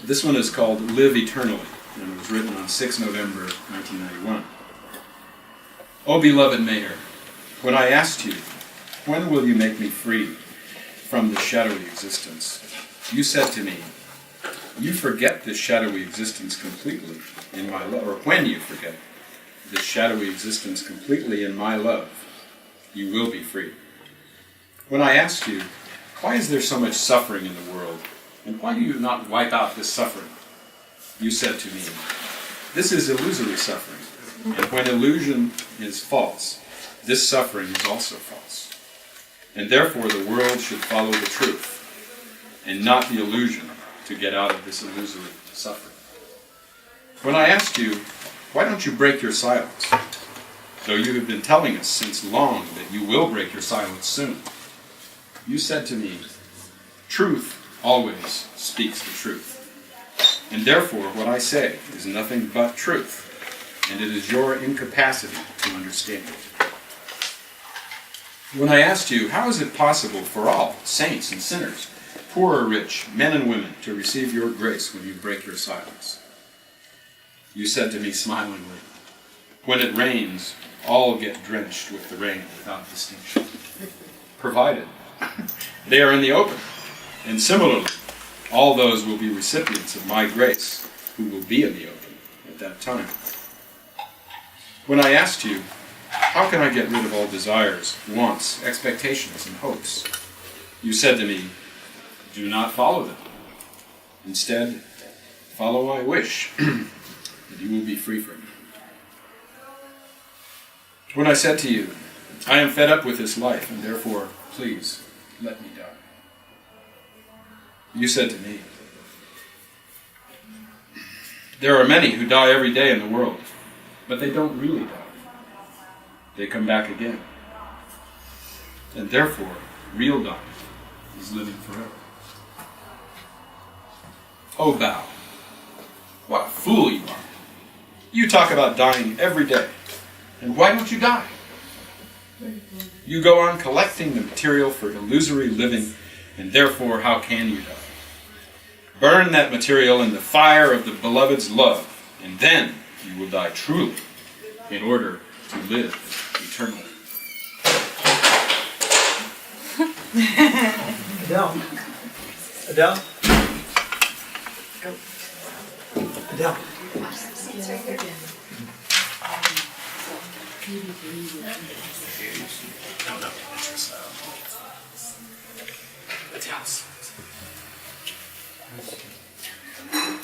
This one is called Live Eternally, and it was written on 6 November 1991. O beloved Meher, when I asked you, when will you make me free from this shadowy existence, you said to me, you forget this shadowy existence completely in my love, or when you forget this shadowy existence completely in my love, you will be free. When I asked you, why is there so much suffering in the world, and why do you not wipe out this suffering? You said to me, this is illusory suffering, and when illusion is false, this suffering is also false. And therefore the world should follow the truth, and not the illusion to get out of this illusory suffering. When I asked you, why don't you break your silence? Though you have been telling us since long that you will break your silence soon. You said to me, truth always speaks the truth. And therefore what I say is nothing but truth, and it is your incapacity to understand it. When I asked you, how is it possible for all, saints and sinners, poor or rich, men and women, to receive your grace when you break your silence? You said to me smilingly, when it rains, all get drenched with the rain without distinction, provided they are in the open. And similarly, all those will be recipients of my grace who will be in the open at that time. When I asked you, how can I get rid of all desires, wants, expectations, and hopes? You said to me, do not follow them. Instead, follow my wish, and you will be free from them. When I said to you, I am fed up with this life, and therefore, please, let me die. You said to me, there are many who die every day in the world, but they don't really die. They come back again. And therefore, real dying is living forever. Oh, Bhau, what a fool you are. You talk about dying every day. And why don't you die? You go on collecting the material for illusory living, and therefore how can you die? Burn that material in the fire of the beloved's love, and then you will die truly, in order to live eternally. Adele. Adele. Go. Adele.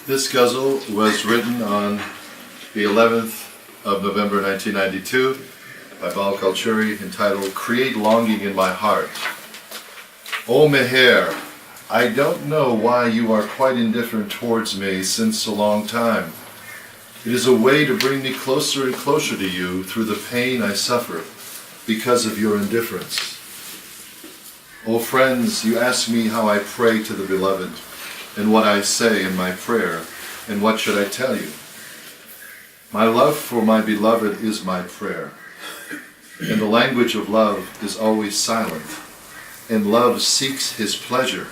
This ghazal was written on the 11th of November 1992 by Bhau Kalchuri, entitled Create Longing in My Heart. O Meher, I don't know why you are quite indifferent towards me since a long time. It is a way to bring me closer and closer to you through the pain I suffer because of your indifference. O friends, you ask me how I pray to the Beloved, and what I say in my prayer, and what should I tell you? My love for my Beloved is my prayer, and the language of love is always silent, and love seeks his pleasure.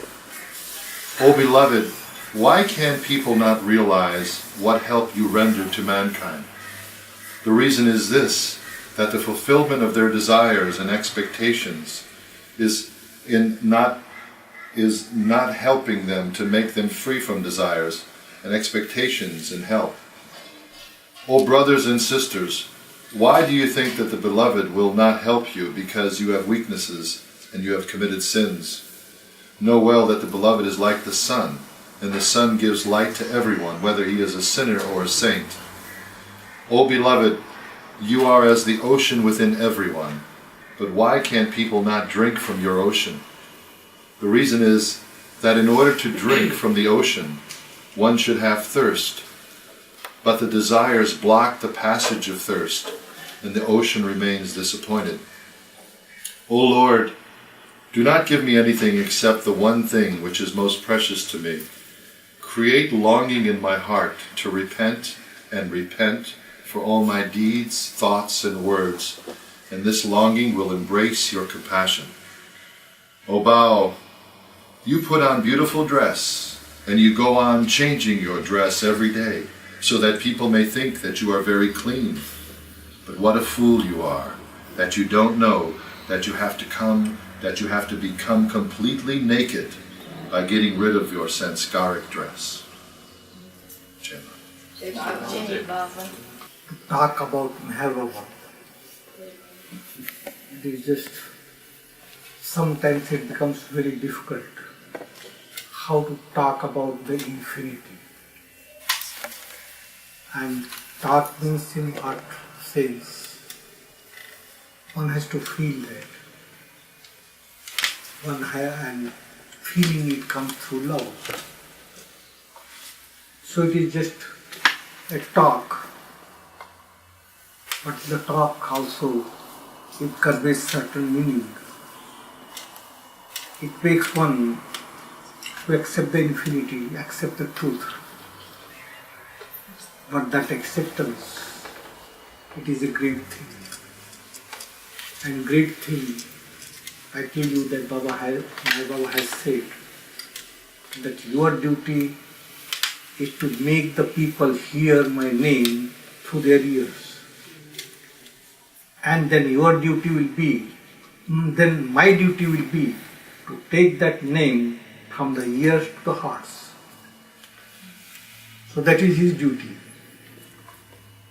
O Beloved, why can people not realize what help you render to mankind? The reason is this, that the fulfillment of their desires and expectations is not helping them to make them free from desires and expectations and help. O brothers and sisters, why do you think that the Beloved will not help you because you have weaknesses and you have committed sins? Know well that the Beloved is like the sun, and the sun gives light to everyone, whether he is a sinner or a saint. O Beloved, you are as the ocean within everyone, but why can't people not drink from your ocean? The reason is that in order to drink from the ocean, one should have thirst, but the desires block the passage of thirst, and the ocean remains disappointed. O Lord, do not give me anything except the one thing which is most precious to me. Create longing in my heart to repent and repent for all my deeds, thoughts, and words, and this longing will embrace your compassion. O Bhau, you put on beautiful dress, and you go on changing your dress every day, so that people may think that you are very clean. But what a fool you are, that you don't know that you have to become completely naked by getting rid of your sanskaric dress. To talk about Meherabad, it is just, sometimes it becomes very difficult how to talk about the infinity. And talk means in what sense? One has to feel that. And feeling it comes through love. So it is just a talk, but the talk also, it conveys certain meaning. It makes one to accept the infinity, accept the truth. But that acceptance, it is a great thing. And great thing, I tell you that my Baba has said that your duty is to make the people hear my name through their ears. And then your duty will be, then my duty will be to take that name from the ears to the hearts. So that is his duty.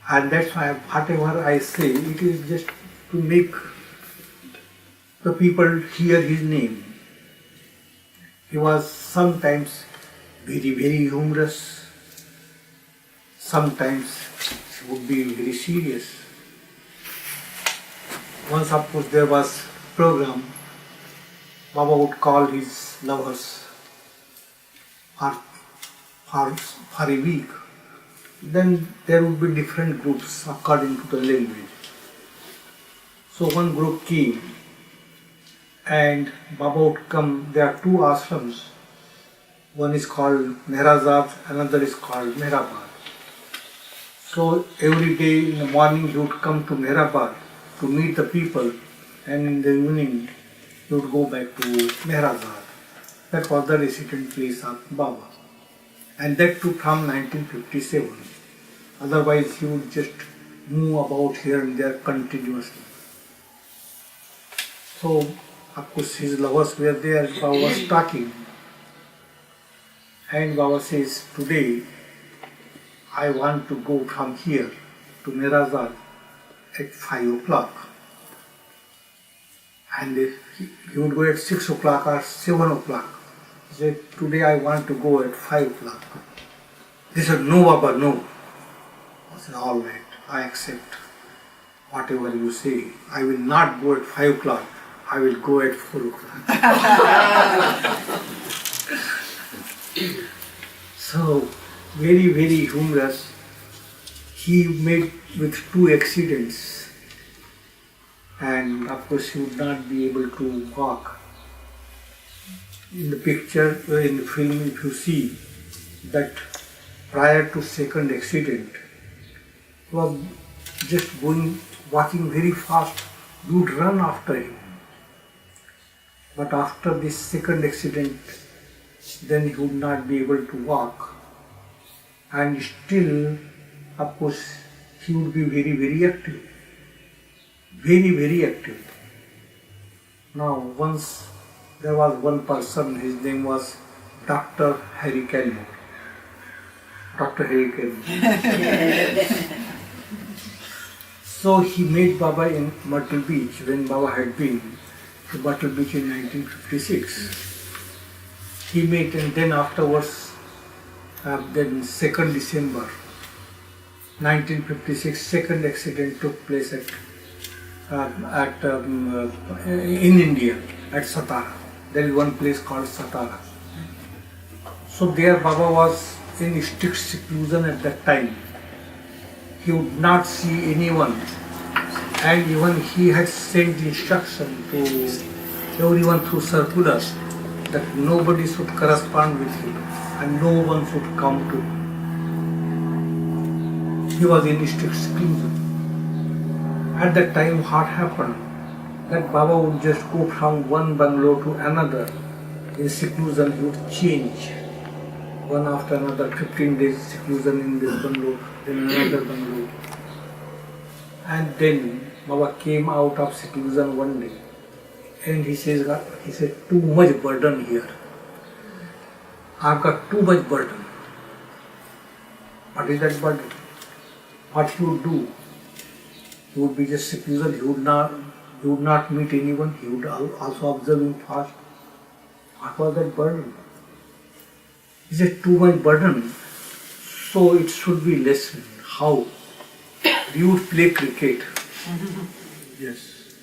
And that's why whatever I say, it is just to make the people hear his name. He was sometimes very, very humorous. Sometimes he would be very serious. Once, of course, there was program. Baba would call his lovers for a week. Then there would be different groups according to the language. So one group came and Baba would come. There are two ashrams. One is called Meherazad, another is called Meherabad. So every day in the morning he would come to Meherabad to meet the people, and in the evening he would go back to Meherazad. That was the resident place of Baba. And that took from 1957. Otherwise he would just move about here and there continuously. So, of course, his lovers were there, Baba was talking. And Baba says, today I want to go from here to Meherazad at 5 o'clock. And he would go at 6 o'clock or 7 o'clock. He said, today I want to go at 5 o'clock. They said, no Baba, no. I said, all right, I accept whatever you say. I will not go at 5 o'clock. I will go at 4 o'clock. So, very, very humorous. He met with 2 accidents. And of course he would not be able to walk. In the picture, in the film, if you see that prior to second accident, he was just walking very fast. You would run after him. But after this second accident, then he would not be able to walk. And still, of course, he would be very, very active. Very, very active. Now, once there was one person, his name was Dr. Harry Kenmore. Dr. Harry Kenmore. So he met Baba in Myrtle Beach when Baba had been to Myrtle Beach in 1956. He met, and then afterwards, then 2nd December 1956, second accident took place in India at Satara. There is one place called Satara. So there Baba was in strict seclusion at that time. He would not see anyone, and even he had sent instruction to everyone through circulars that nobody should correspond with him and no one should come to him. He was in strict seclusion. At that time, what happened? That Baba would just go from one bungalow to another in seclusion. He would change one after another, 15 days seclusion in this bungalow, then another bungalow. And then Baba came out of seclusion one day and he said, too much burden here. I've got too much burden. What is that burden? What he would do? He would be just seclusion, he would not meet anyone, he would also observe him fast. What was that burden? He said, too much burden, so it should be lessened. How? We would play cricket. Yes.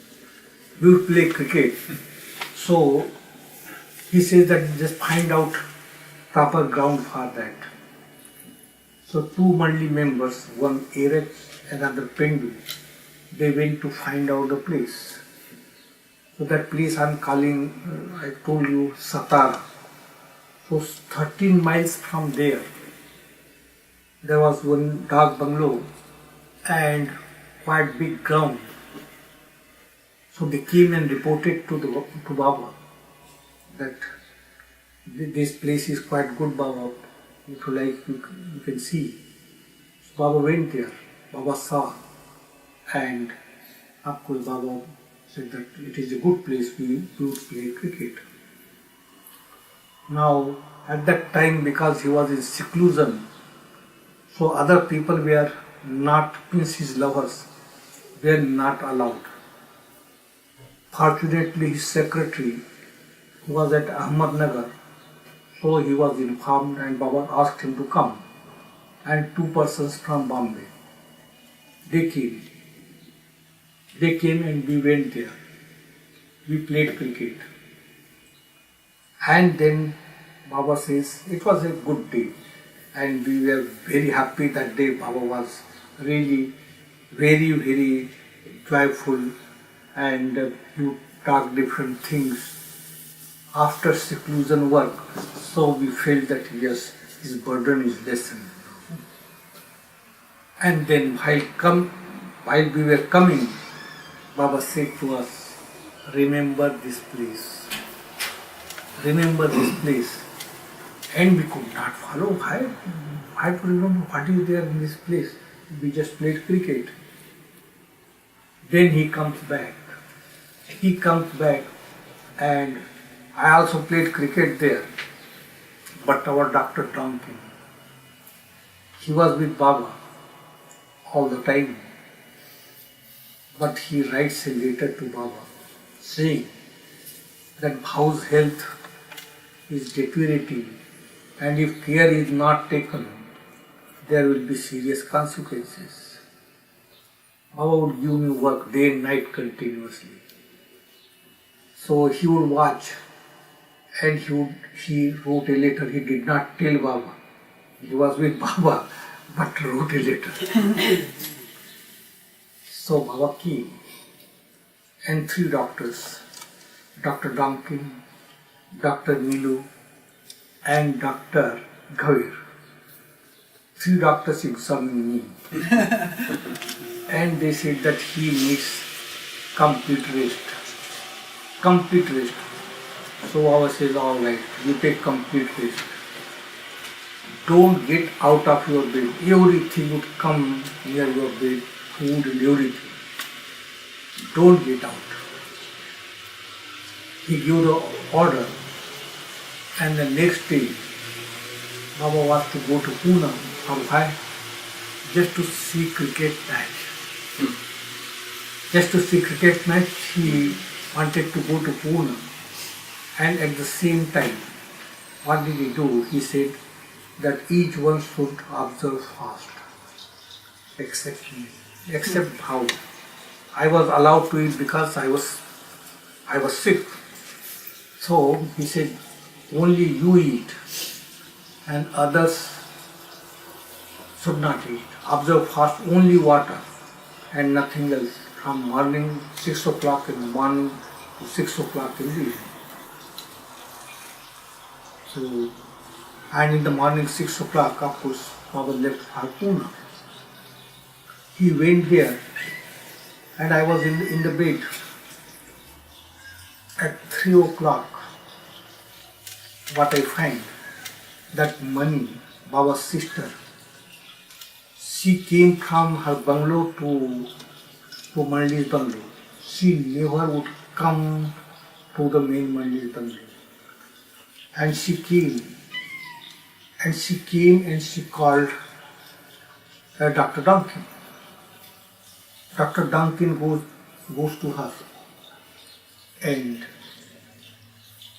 We would play cricket. So, he says that just find out proper ground for that. So, two Mandli members, one Erech, another Pendu, they went to find out the place. So, that place I am calling, I told you, Satara. So 13 miles from there was one dark bungalow and quite big ground. So they came and reported to Baba that this place is quite good, Baba. If you like, you can see. So Baba went there. Baba saw, and of course Baba said that it is a good place. We would play cricket. Now, at that time, because he was in seclusion, so other people were not, his lovers, were not allowed. Fortunately, his secretary was at Ahmednagar, so he was informed and Baba asked him to come. And two persons from Bombay, they came. They came and we went there. We played cricket. And then Baba says, it was a good day and we were very happy that day. Baba was really very, very joyful and he talked different things. After seclusion work, so we felt that yes, his burden is lessened. And then while we were coming, Baba said to us, remember this place. Remember this place. And we could not follow. Why to remember what is there in this place? We just played cricket. Then he comes back. He comes back and I also played cricket there. But our doctor drowned him. He was with Baba all the time. But he writes a letter to Baba saying that Bhau's health is deteriorating and if care is not taken, there will be serious consequences. Baba would give me work day and night continuously. So he would watch and he wrote a letter. He did not tell Baba. He was with Baba but wrote a letter. So Baba came and three doctors, Dr. Donkin, Dr. Nilu and Dr. Ghavir. Three doctors examined me and they said that he needs complete rest. Complete rest. So Baba says, all right, you take complete rest. Don't get out of your bed. Everything would come near your bed, food and everything. Don't get out. He gave the order and the next day Baba was to go to Pune for why? Just to see cricket match. Just to see cricket match, he wanted to go to Pune. And at the same time, what did he do? He said that each one should observe fast, except me, except Bhau. I was allowed to eat because I was sick. So he said, only you eat and others should not eat. Observe fast, only water and nothing else. From morning 6 o'clock in the morning to 6 o'clock in the evening. So, and in the morning 6 o'clock, of course, Baba left for Pune. He went there and I was in the bed. At 3 o'clock, what I find, that money, Baba's sister, she came from her bungalow to Mandi's bungalow. She never would come to the main Mandi's bungalow. And she came and she called Dr. Duncan. Dr. Duncan goes to her and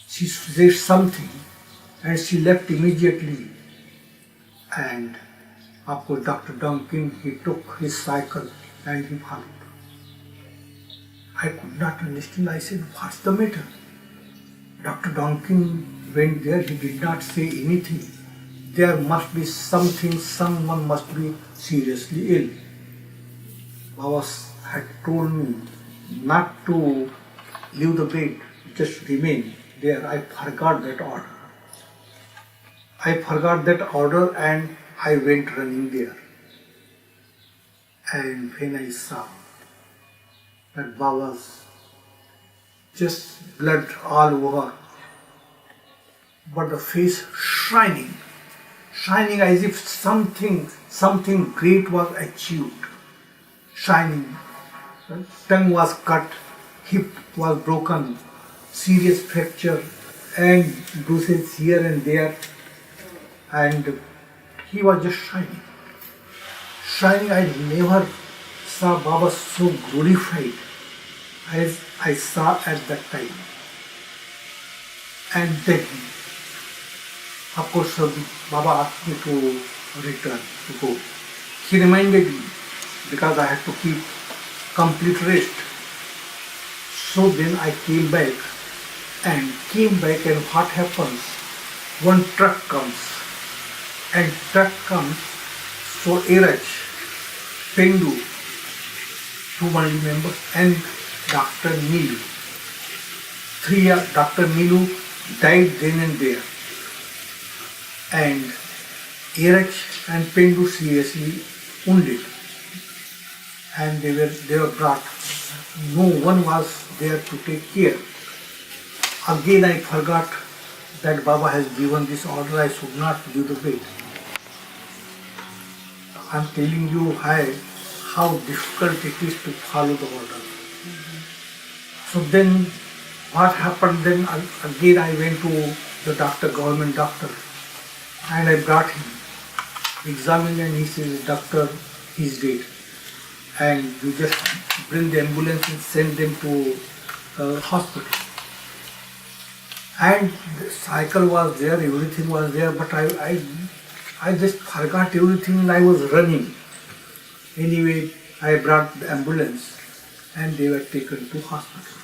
she said something and she left immediately. And of course Dr. Duncan, he took his cycle and he followed. I could not understand. I said, what's the matter? Dr. Duncan went there, he did not say anything. There must be something, someone must be seriously ill. Baba had told me not to leave the bed, just remain there. I forgot that order. And I went running there. And when I saw that Baba's just blood all over, but the face shining as if something great was achieved. Shining. Tongue was cut, hip was broken, serious fracture and bruises here and there, and he was just shining. I never saw Baba so glorified as I saw at that time. And then, of course, Baba asked me to return, to go. He reminded me because I had to keep complete rest. So then I came back and what happens? One truck comes, so Eraj, Pendu, 2 family members, and Dr. Nilu. Dr. Nilu died then and there. And Eraj and Pendu seriously wounded. And they were brought. No one was there to take care. Again I forgot that Baba has given this order, I should not leave the bed. I am telling you how difficult it is to follow the order. So then what happened then? Again I went to the doctor, government doctor, and I brought him, examined, and he says, doctor, he's dead. And you just bring the ambulance and send them to hospital. And the cycle was there, everything was there, but I just forgot everything and I was running. Anyway, I brought the ambulance and they were taken to hospital.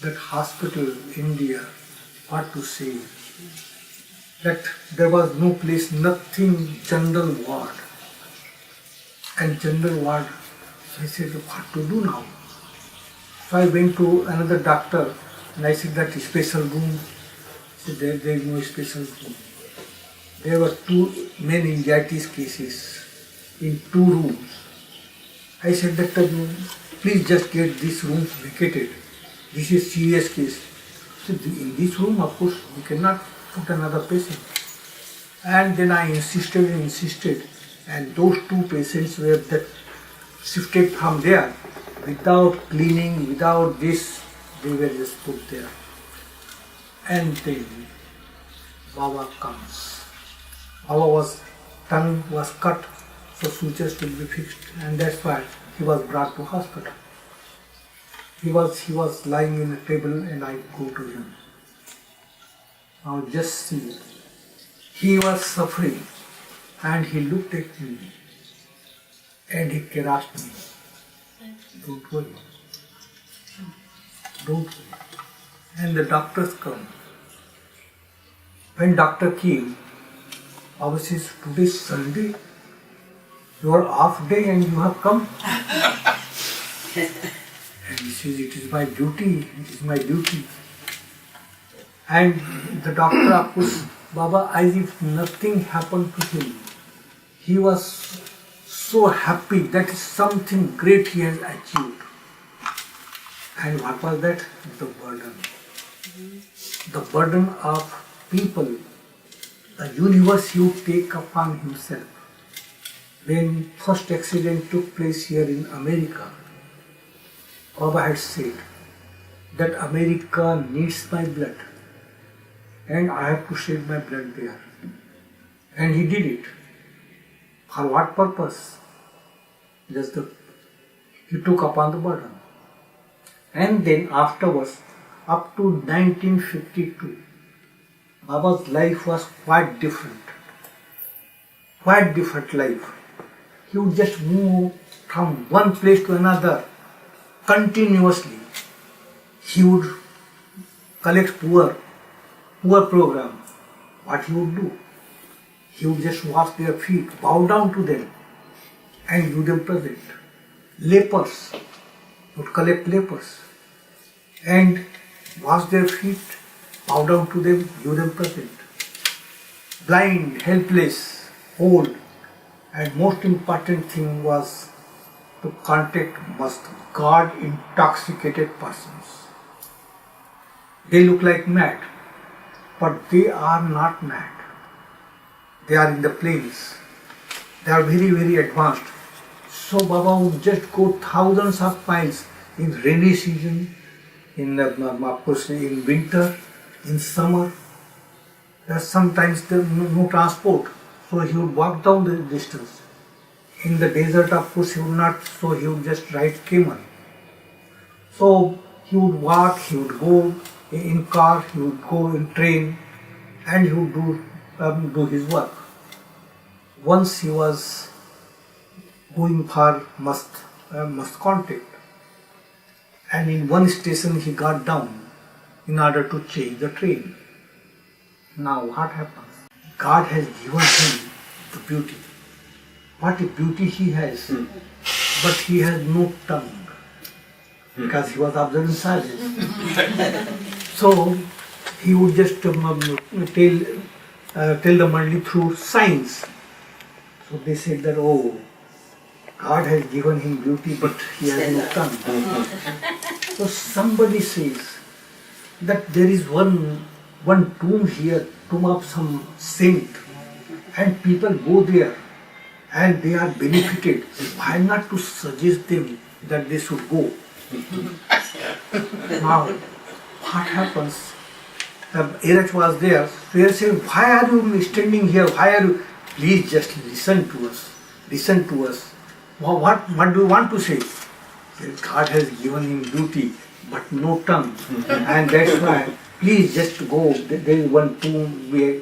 That hospital, India, what to say, that there was no place, nothing, general ward. And general ward, so I said, what to do now? So I went to another doctor and I said, that special room. He said, there is no special room. There were 2 meningitis cases in 2 rooms. I said, doctor, please just get this room vacated. This is serious case. So in this room, of course, we cannot put another patient. And then I insisted, and those 2 patients were shifted from there without cleaning, without this, they were just put there. And then Baba comes. Baba's tongue was cut, so sutures will be fixed, and that's why he was brought to hospital. He was lying in a table and I go to him. Now just see, he was suffering and he looked at me and he caressed me. Don't worry. Don't worry. And the doctors come. When doctor came, Baba says, today's Sunday, your off day and you have come. And he says, it is my duty, it is my duty. And the doctor, of course, Baba, as if nothing happened to him. He was so happy that is something great he has achieved. And what was that? The burden. The burden of people the universe he would take upon himself. When first accident took place here in America, Baba had said that America needs my blood and I have to shed my blood there. And he did it. For what purpose? He took upon the burden. And then afterwards, up to 1952, Baba's life was quite different. Quite different life. He would just move from one place to another continuously. He would collect poor program. What he would do? He would just wash their feet, bow down to them, and do them present. Lepers, he would collect lepers, and wash their feet, bow down to them, do them present. Blind, helpless, old, and most important thing was to contact must guard intoxicated persons. They look like mad, but they are not mad. They are in the plains. They are very, very advanced. So Baba would just go thousands of miles in rainy season, in winter, in summer. Sometimes there no transport, so he would walk down the distance. In the desert, of course, he would not, so he would just ride camel. So he would walk, he would go in car, he would go in train, and he would do his work. Once he was going for must contact, and in one station he got down in order to change the train. Now what happens? God has given him the beauty. What a beauty he has, but he has no tongue because he was observing silence. So he would just tell the Mandali through signs. So they said that, oh, God has given him beauty, but he has no tongue. So somebody says that there is one tomb here, tomb of some saint, and people go there and they are benefited. Why not to suggest them that they should go? Now, what happens? Erach was there. So he said, why are you standing here? Why are you? Please just listen to us. Listen to us. What do you want to say? God has given him beauty, but no tongue. And that's why, please just go. There is one tomb where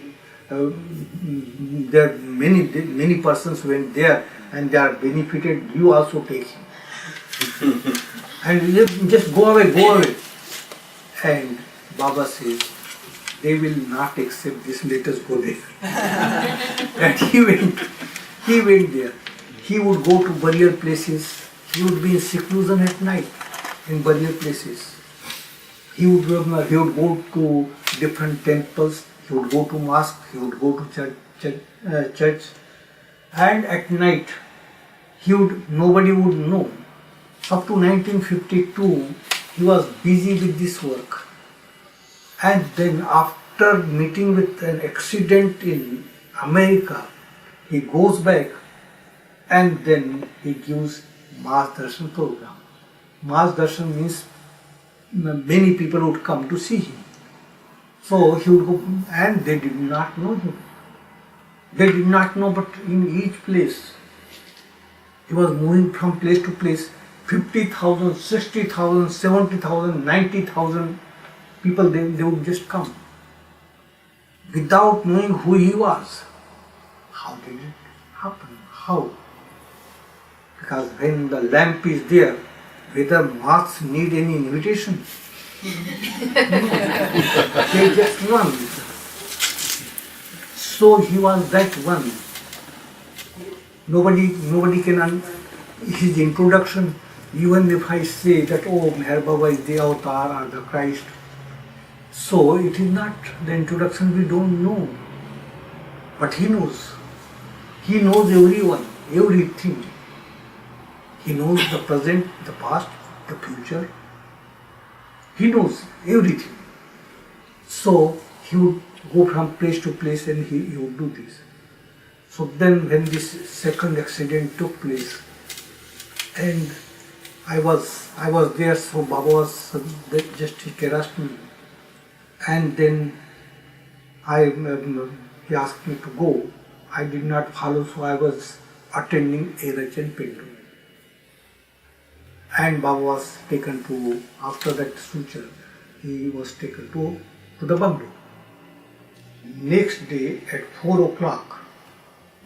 there are many persons went there and they are benefited. You also take him. And just go away. And Baba says, they will not accept this, let us go there. And he went there. He would go to burial places. He would be in seclusion at night in burial places. He would go to different temples. He would go to mosque. He would go to church. And at night, nobody would know. Up to 1952, he was busy with this work. And then after meeting with an accident in America, he goes back and then he gives Mass Darshan program. Mass Darshan means many people would come to see him. So he would go, and they did not know him. They did not know, but in each place, he was moving from place to place. 50,000, 60,000, 70,000, 90,000 people, they would just come without knowing who he was. How did it happen? How? Because when the lamp is there, whether moths need any invitation? They just run. So he was that one. Nobody can his introduction. Even if I say that, oh, Meherabad is the avatar or the Christ, so it is not the introduction, we don't know. But he knows. He knows everyone, everything. He knows the present, the past, the future. He knows everything. So he would go from place to place and he would do this. So then when this second accident took place and I was there, so Baba was just he caressed me, and then he asked me to go. I did not follow, so I was attending Erach and Pindu. And Baba was taken to, after that suture, he was taken to the bungalow. Next day at 4 o'clock,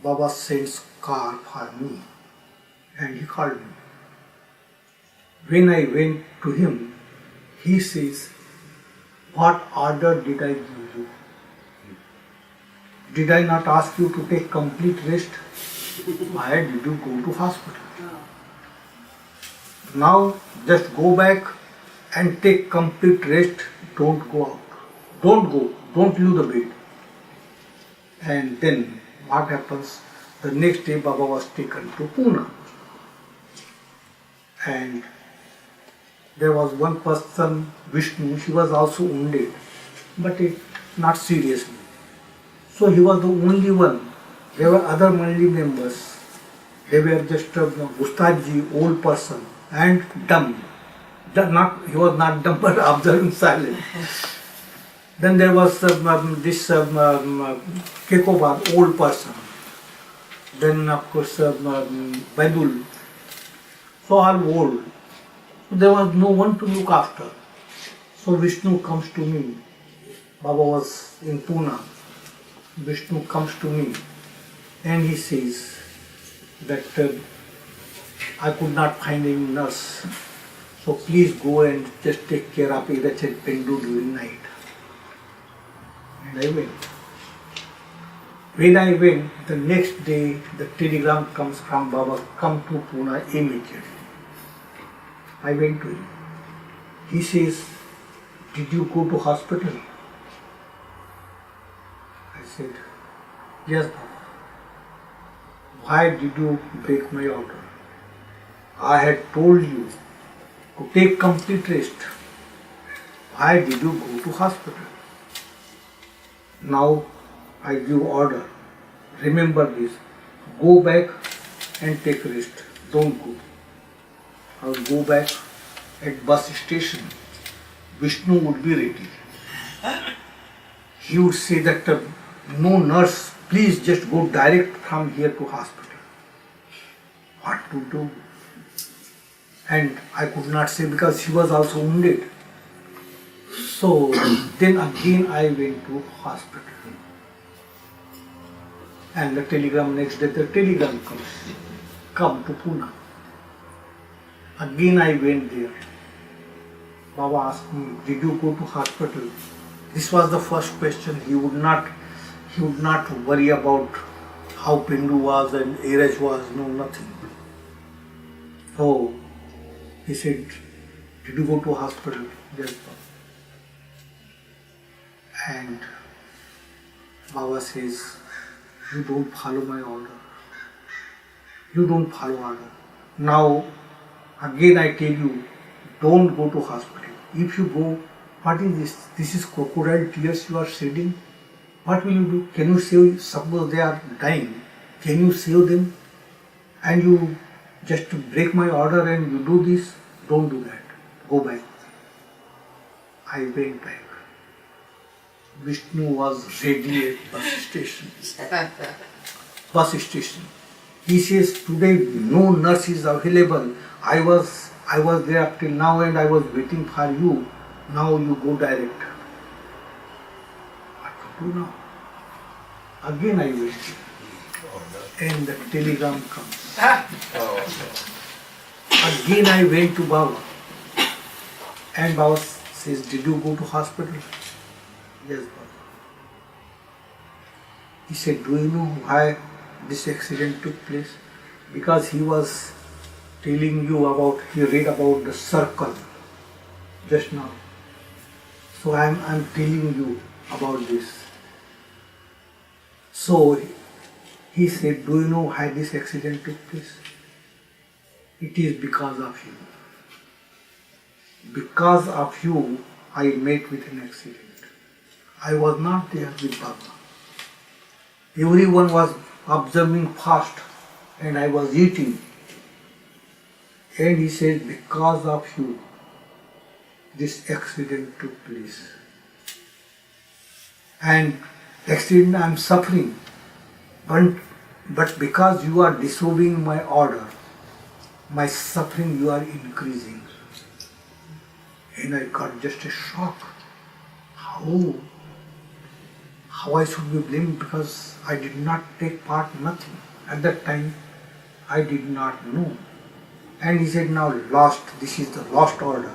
Baba sends car for me and he called me. When I went to him, he says, "What order did I give you? Did I not ask you to take complete rest? Why did you go to hospital? Now just go back and take complete rest. Don't go out. Don't go. Don't leave the bed." And then what happens? The next day Baba was taken to Pune. And there was one person, Vishnu, he was also wounded, but not seriously. So he was the only one. There were other Mandi members. They were just a Gustaji, old person, and dumb. He was not dumb, but observing silent. Then there was this Kekobar, old person. Then of course Baidul. So all old. There was no one to look after. So Vishnu comes to me. Baba was in Pune. Vishnu comes to me and he says that I could not find any nurse. So please go and just take care of Erach and Pendu during night. And I went. When I went, the next day the telegram comes from Baba, "Come to Pune immediately." I went to him. He says, "Did you go to hospital?" I said, "Yes, Baba." "Why did you break my order? I had told you to take complete rest. Why did you go to hospital? Now I give order. Remember this. Go back and take rest. Don't go." I will go back at bus station. Vishnu would be ready. He would say that no nurse, please just go direct from here to hospital. What to do? And I could not say because he was also wounded. So then again I went to hospital. And the telegram next day, the telegram comes, "Come to Pune." Again I went there. Baba asked me, "Did you go to hospital?" This was the first question. He would not worry about how Pindu was and Erach was, no, nothing. So he said, "Did you go to hospital?" "Yes, Baba." And Baba says, "You don't follow my order. You don't follow order. Now again I tell you, don't go to hospital. If you go, what is this? This is crocodile tears you are shedding. What will you do? Can you save? Suppose they are dying. Can you save them? And you just break my order and you do this? Don't do that. Go back." I went back. Vishnu was ready at bus station. Bus station. He says, "Today no nurse is available. I was there up till now and I was waiting for you. Now you go direct." What to do now? Again I wait. And the telegram comes. Again I went to Baba. And Baba says, "Did you go to hospital?" "Yes, Baba." He said, "Do you know why this accident took place?" Because he was telling you about, he read about the circle just now. So I'm telling you about this. So he said, "Do you know why this accident took place?" "It is because of you. Because of you, I met with an accident. I was not there with Baba. Everyone was observing fast and I was eating. And he said, because of you, this accident took place. And accident I am suffering. But because you are disobeying my order, my suffering you are increasing. And I got just a shock. How I should be blamed because I did not take part, nothing. At that time, I did not know. And he said, now this is the last order.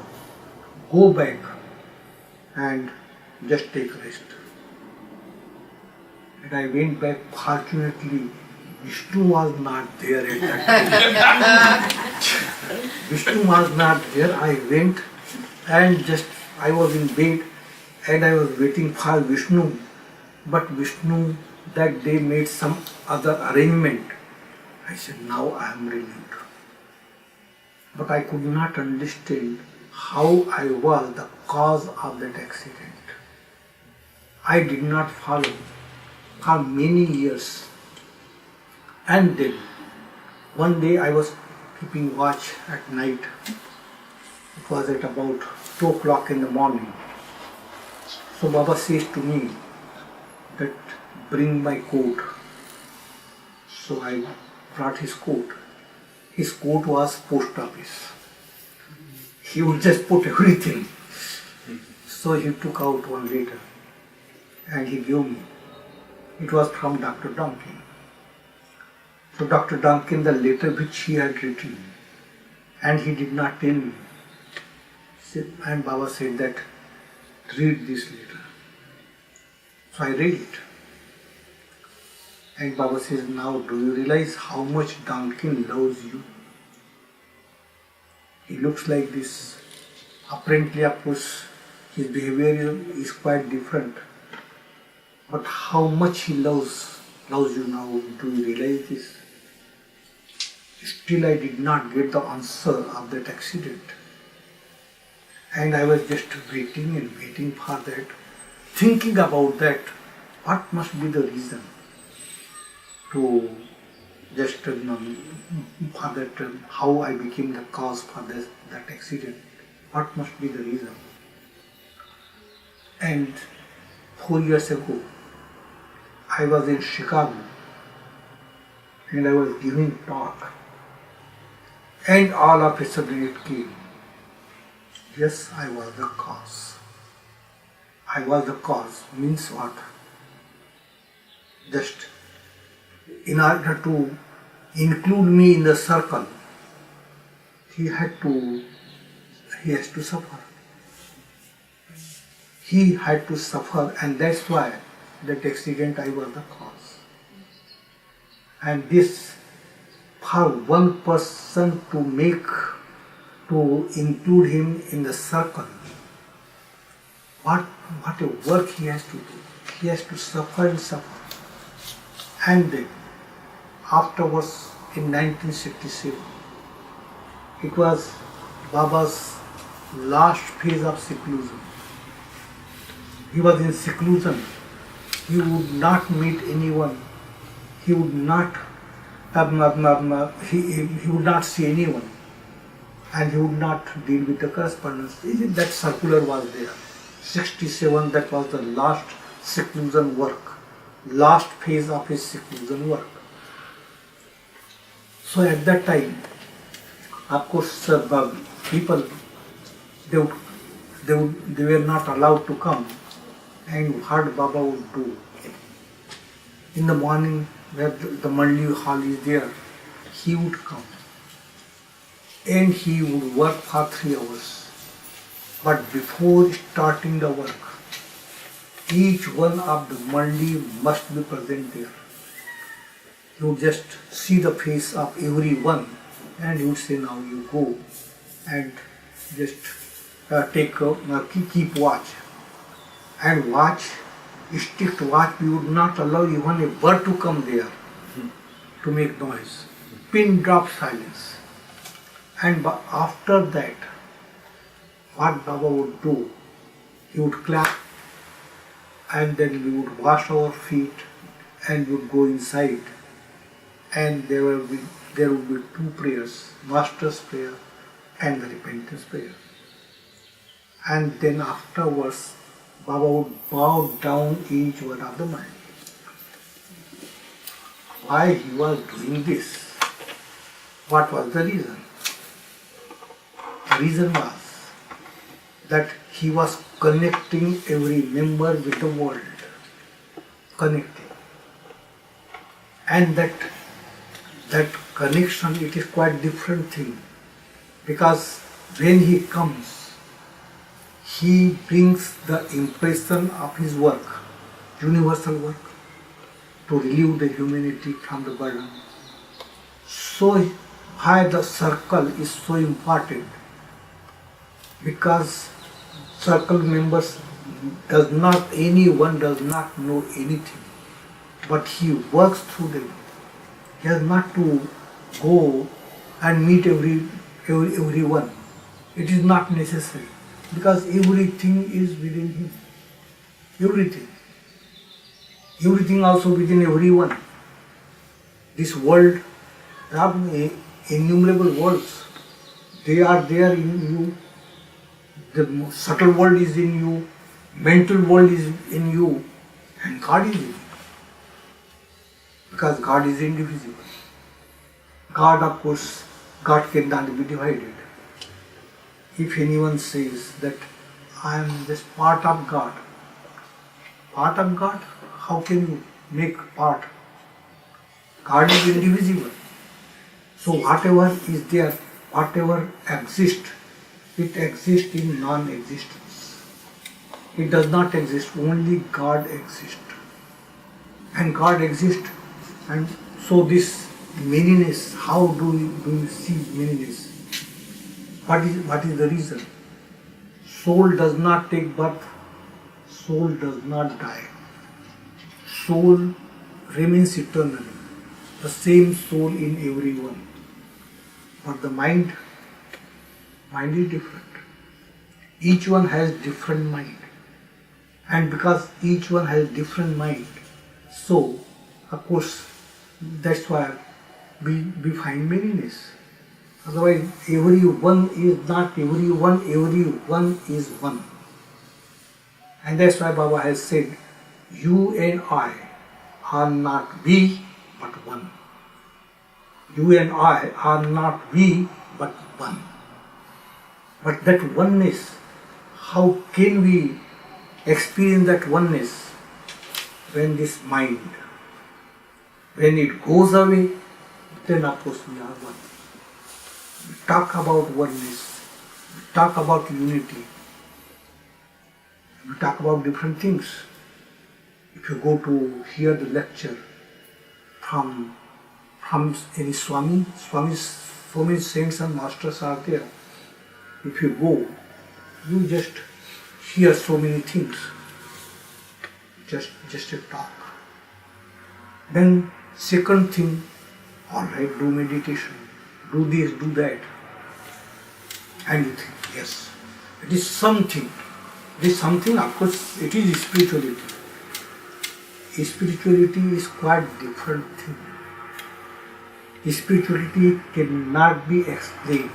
Go back and just take rest. And I went back. Fortunately, Vishnu was not there at that time. Vishnu was not there. I went and I was in bed and I was waiting for Vishnu. But Vishnu that day made some other arrangement. I said, now I am relieved. But I could not understand how I was the cause of that accident. I did not follow for many years. And then, one day I was keeping watch at night. It was at about 2 o'clock in the morning. So Baba says to me that bring my coat. So I brought his coat. His coat was post office. He would just put everything. So he took out one letter and he gave me. It was from Dr. Duncan. So Dr. Duncan, the letter which he had written, and he did not tell me. And Baba said that, read this letter. So I read it. And Baba says, now do you realize how much Duncan loves you? He looks like this. Apparently, of course, his behavior is quite different. But how much he loves you now, do you realize this? Still I did not get the answer of that accident. And I was just waiting and waiting for that, thinking about that, what must be the reason to just for that, how I became the cause for that accident. What must be the reason? And 4 years ago, I was in Chicago and I was giving talk. And all of a sudden it came. Yes, I was the cause. I was the cause means what? Just in order to include me in the circle, he has to suffer. He had to suffer, and that's why that accident I was the cause. And this, for one person to include him in the circle, what a work he has to do. He has to suffer and suffer. And then, afterwards, in 1967, it was Baba's last phase of seclusion. He was in seclusion. He would not meet anyone. He would not he would not see anyone. And he would not deal with the correspondence. That circular was there. 67, that was the last seclusion work. Last phase of his seclusion work. So at that time, of course, people, they were not allowed to come. And what Baba would do, in the morning where the Mandi hall is there, he would come. And he would work for 3 hours. But before starting the work, each one of the Mandi must be present there. He would just see the face of everyone and he would say, now you go and just keep watch. And watch, strict watch, we would not allow even a bird to come there to make noise. Pin drop silence. And after that, what Baba would do, he would clap and then we would wash our feet and would go inside, and there would be two prayers, Master's prayer and the repentance prayer. And then afterwards, Baba would bow down each one of the mind. Why he was doing this? What was the reason? The reason was that he was connecting every member with the world. Connecting. And that connection, it is quite different thing. Because when he comes, he brings the impression of his work, universal work, to relieve the humanity from the burden. So why the circle is so important? Because circle members anyone does not know anything, but he works through them. He has not to go and meet everyone. It is not necessary, because everything is within him. Everything. Everything also within everyone. This world, there are innumerable worlds. They are there in you. The subtle world is in you, mental world is in you, and God is in you. Because God is indivisible. God, of course, God cannot be divided. If anyone says that I am just part of God, how can you make part? God is indivisible. So whatever is there, whatever exists, it exists in non-existence. It does not exist, only God exists. And God exists, and so this manyness, how do you see manyness? What is the reason? Soul does not take birth, soul does not die. Soul remains eternally, the same soul in everyone. But the mind is different. Each one has different mind. And because each one has different mind, so of course that's why we find manyness. Otherwise everyone is not everyone is one. And that's why Baba has said, you and I are not we but one. You and I are not we but one. But that oneness, how can we experience that oneness? When this mind, when it goes away, then of course we are one. We talk about oneness, we talk about unity, we talk about different things. If you go to hear the lecture from any Swami, so many saints and masters are there. If you go, you just hear so many things. Just a talk. Then second thing, all right, do meditation, do this, do that. And you think, yes, it is something. It is something, of course, it is spirituality. Spirituality is quite different thing. Spirituality cannot be explained.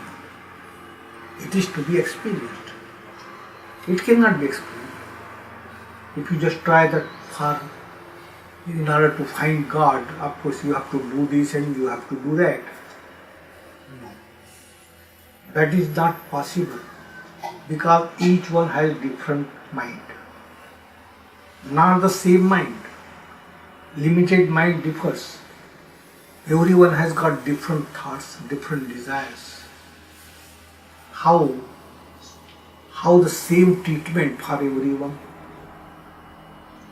It is to be experienced. It cannot be explained. If you just try that far, in order to find God, of course you have to do this and you have to do that. No. That is not possible, because each one has different mind. Not the same mind. Limited mind differs. Everyone has got different thoughts, different desires. How the same treatment for everyone?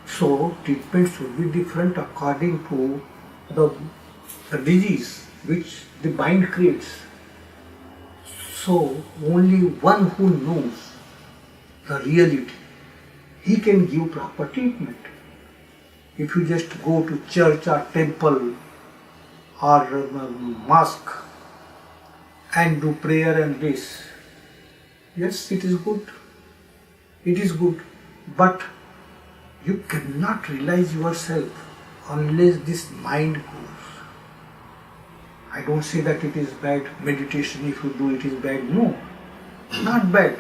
So treatment should be different according to the disease which the mind creates. So only one who knows the reality, he can give proper treatment. If you just go to church or temple or mosque and do prayer and this, yes, it is good. It is good. But You cannot realize yourself unless this mind goes. I don't say that it is bad meditation, if you do it is bad. No, not bad.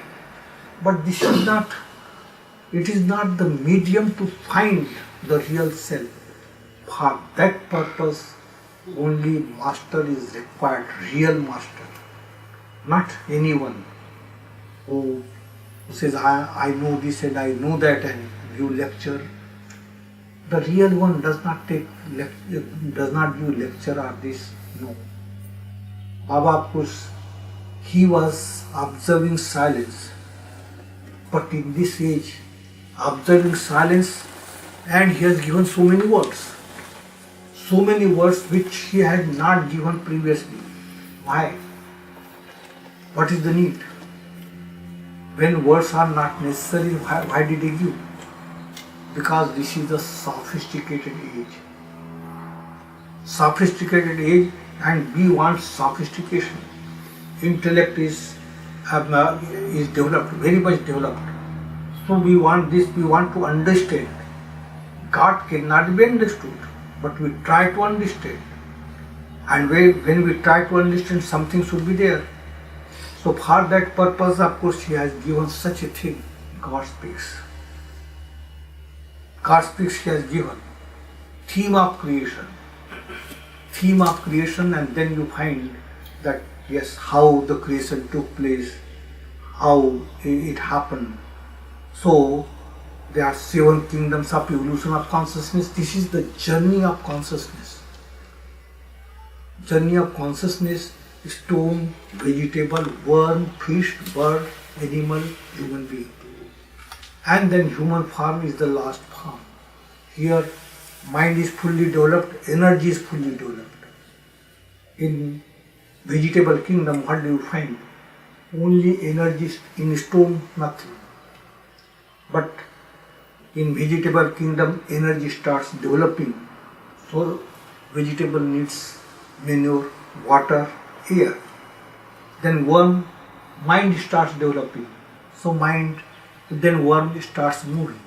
But this is not, it is not the medium to find the real self. For that purpose, only master is required, real master, not anyone who says, I know this and I know that and give lecture. The real one does not give lecture or this. No. Baba, of course, he was observing silence. But in this age, observing silence, and he has given so many words. So many words which he had not given previously. Why? What is the need? When words are not necessary, why did he give? Because this is a sophisticated age. Sophisticated age, and we want sophistication. Intellect is developed, very much developed. So we want this, we want to understand. God cannot be understood, but we try to understand. And when we try to understand, something should be there. So for that purpose, of course, he has given such a thing. God speaks. God speaks, he has given. Theme of creation. Theme of creation, and then you find that, yes, how the creation took place, how it happened. So, there are 7 kingdoms of evolution of consciousness. This is the journey of consciousness. Journey of consciousness, stone, vegetable, worm, fish, bird, animal, human being. And then human form is the last form. Here, mind is fully developed, energy is fully developed. In vegetable kingdom, what do you find? Only energy, in stone, nothing. But in vegetable kingdom, energy starts developing. So, vegetable needs manure, water, air. Then worm, mind starts developing. So then worm starts moving.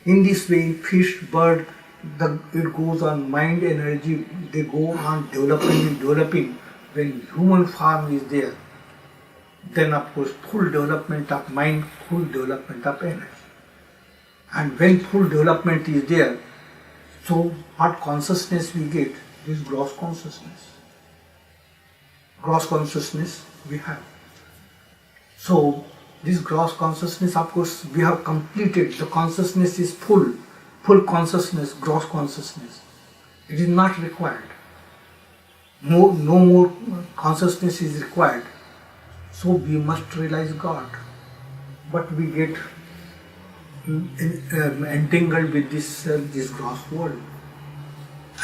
In this way, fish, bird, it goes on, mind, energy, they go on developing and developing. When human form is there, then of course full development of mind, full development of energy. And when full development is there, so what consciousness we get? This gross consciousness. Gross consciousness we have. So this gross consciousness, of course, we have completed. The consciousness is full consciousness, gross consciousness. It is not required. No more consciousness is required. So we must realize God. But we get entangled with this gross world.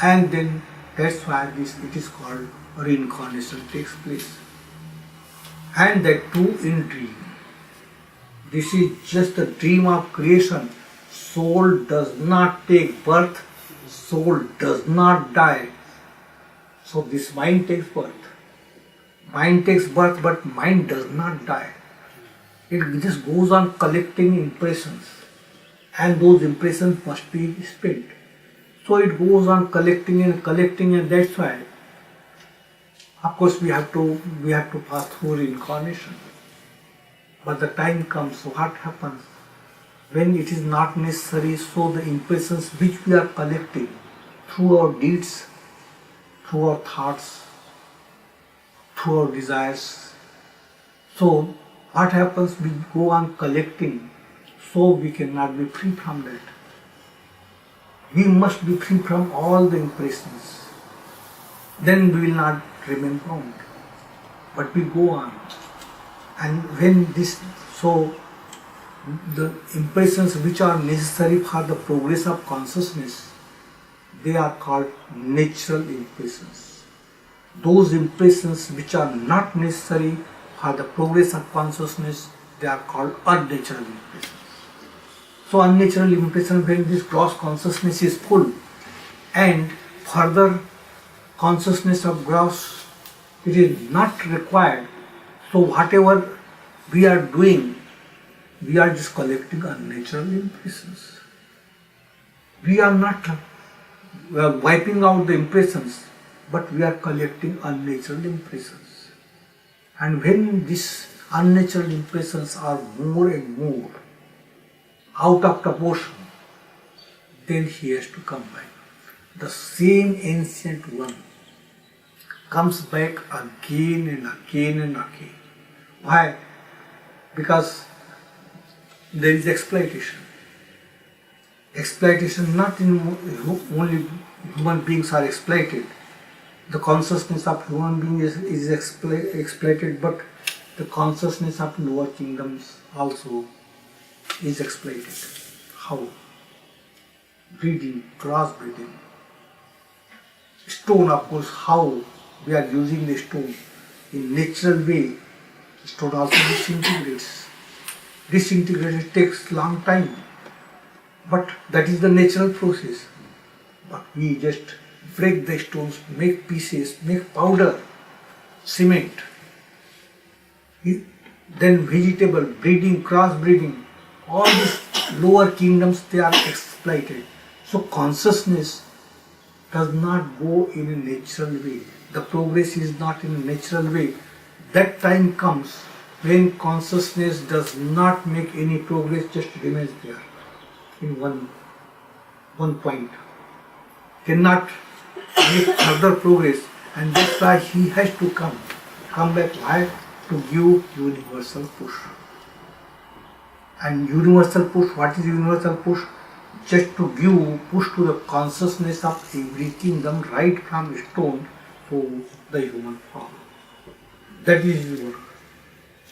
And then that's why it is called reincarnation takes place. And that too in dream. This is just a dream of creation. Soul does not take birth. Soul does not die. So this mind takes birth. Mind takes birth, but mind does not die. It just goes on collecting impressions. And those impressions must be spent. So it goes on collecting, and that's why, of course, we have to pass through reincarnation. But the time comes, so what happens? When it is not necessary, so the impressions which we are collecting through our deeds, through our thoughts, through our desires, so what happens? We go on collecting, so we cannot be free from that. We must be free from all the impressions. Then we will not remain bound. But we go on. And when the impressions which are necessary for the progress of consciousness, they are called natural impressions. Those impressions which are not necessary for the progress of consciousness, they are called unnatural impressions. So unnatural impression, when this gross consciousness is full, and further consciousness of gross, it is not required. So whatever we are doing, we are just collecting unnatural impressions. We are not wiping out the impressions, but we are collecting unnatural impressions. And when these unnatural impressions are more and more out of proportion, then he has to come back. The same ancient one comes back again and again and again. Why? Because there is exploitation. Exploitation, not in only human beings are exploited. The consciousness of human being is exploited, but the consciousness of lower kingdoms also is exploited. How? Breeding, cross-breeding. Stone, of course, how we are using the stone in natural way. Stone also disintegrates. Disintegration takes long time, but that is the natural process. But we just break the stones, make pieces, make powder, cement. Then vegetable, breeding, cross-breeding, all these lower kingdoms, they are exploited. So consciousness does not go in a natural way. The progress is not in a natural way. That time comes when consciousness does not make any progress, just remains there in one point. Cannot make further progress, and that's why he has to come back. Why? To give universal push. And universal push, what is universal push? Just to give push to the consciousness of every kingdom, right from stone to the human form. That is his work.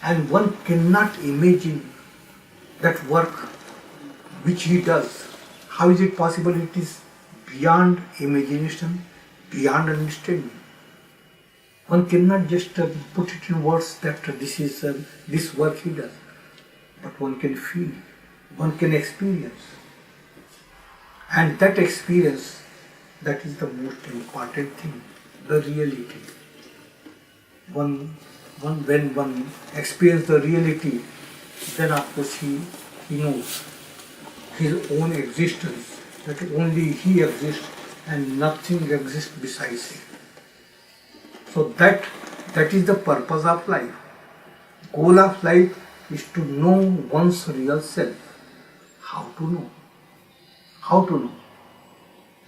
And one cannot imagine that work which he does. How is it possible? It is beyond imagination, beyond understanding. One cannot just put it in words that this is this work he does. But one can feel, one can experience. And that experience, that is the most important thing, the reality. When one experiences the reality, then of course he knows his own existence, that only he exists and nothing exists besides him. So that is the purpose of life. Goal of life is to know one's real self. How to know? How to know?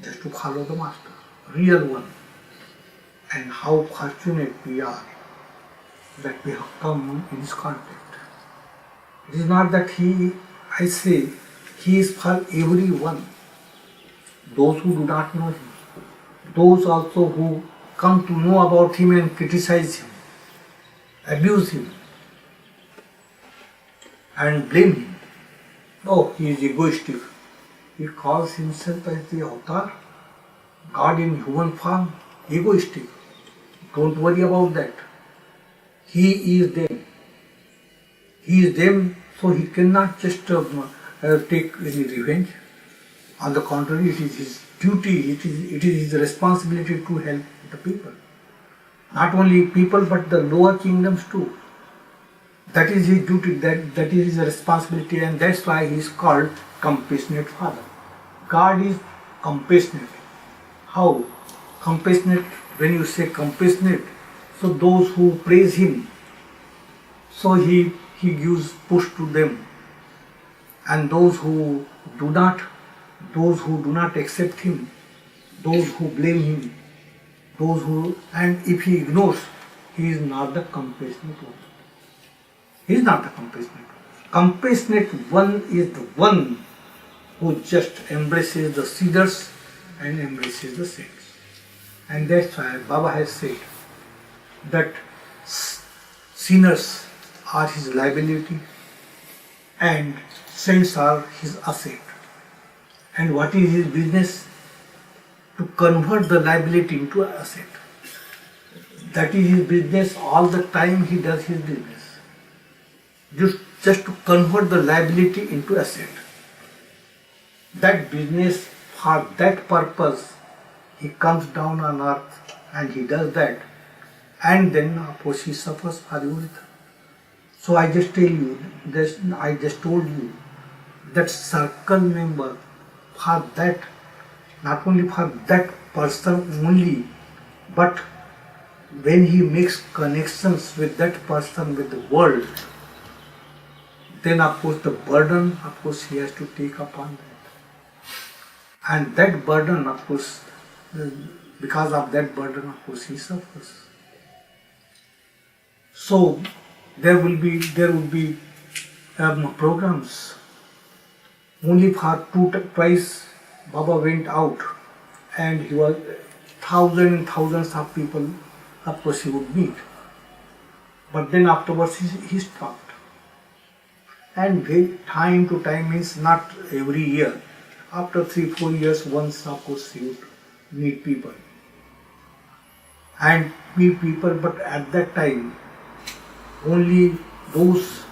Just to follow the master, real one. And how fortunate we are that we have come in his contact. It is not that he is for everyone. Those who do not know him, those also who come to know about him and criticize him, abuse him, and blame him. Oh, he is egoistic. He calls himself as the avatar, God in human form, egoistic. Don't worry about that. He is them. He is them, so he cannot just take any revenge. On the contrary, it is his duty, it is his responsibility to help the people. Not only people, but the lower kingdoms too. That is his duty, that is his responsibility, and that's why he is called compassionate Father. God is compassionate. How? Compassionate, when you say compassionate, so those who praise him, so he gives push to them. And those who do not accept him, those who blame him, and if he ignores, he is not the compassionate one. He is not the compassionate one. Compassionate one is the one who just embraces the sinners and embraces the saints. And that's why Baba has said that sinners are his liability and saints are his asset. And what is his business? To convert the liability into an asset. That is his business. All the time he does his business. Just to convert the liability into asset. That business, for that purpose, he comes down on earth and he does that. And then of course he suffers for everything. So I just told you that circle member for that, not only for that person only, but when he makes connections with that person, with the world, then of course the burden, of course, he has to take upon that. And that burden, of course, because of that burden, of course, he suffers. So there would be programs. Only for twice Baba went out, and he was thousands and thousands of people, of course, he would meet. But then afterwards he stopped. And time to time means not every year. After 3-4 years, once, of course, he would meet people. And meet people, but at that time, only those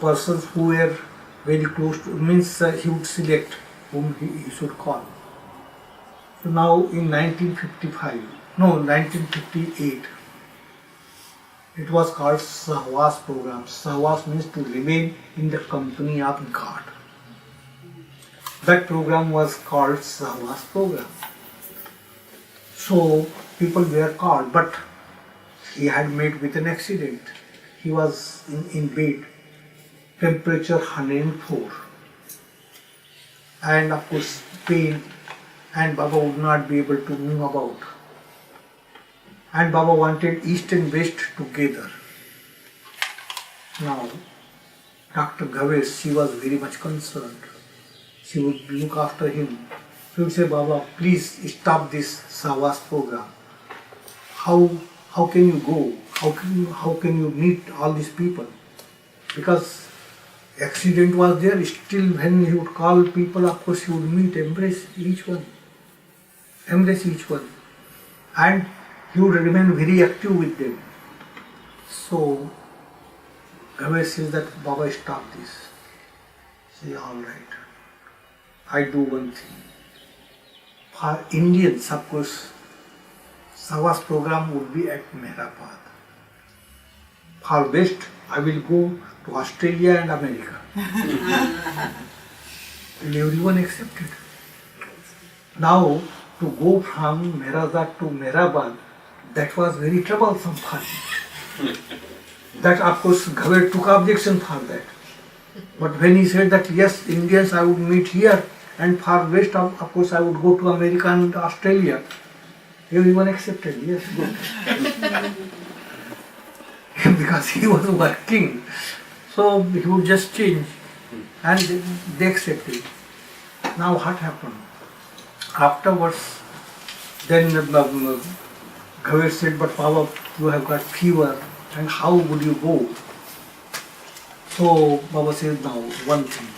persons who were very close to, means he would select whom he should call. So now in 1958, it was called Sahwas program. Sahwas means to remain in the company of God. That program was called Sahwas program. So people were called, but he had met with an accident. He was in bed, temperature 104, and of course pain, and Baba would not be able to move about. And Baba wanted East and West together. Now, Dr. Gaves, she was very much concerned. She would look after him. She would say, Baba, please stop this Sahwas program. How can you go? How can you meet all these people? Because accident was there, still when he would call people, of course he would meet, embrace each one. And he would remain very active with them. So, Gaves says that, Baba, stop this. Say, all right, I do one thing. For Indians, of course, Sahwas program would be at Meherabad. For West, I will go to Australia and America. And everyone accepted. Now, to go from Meherazad to Meherabad, that was very troublesome for him. That, of course, Gaves took objection for that. But when he said that, yes, Indians I would meet here, and for West, of course, I would go to America and Australia, everyone accepted, yes, good. Because he was working, so he would just change, and they accepted. Now what happened? Afterwards, then Gaves said, but Baba, you have got fever, and how would you go? So Baba said, now one thing,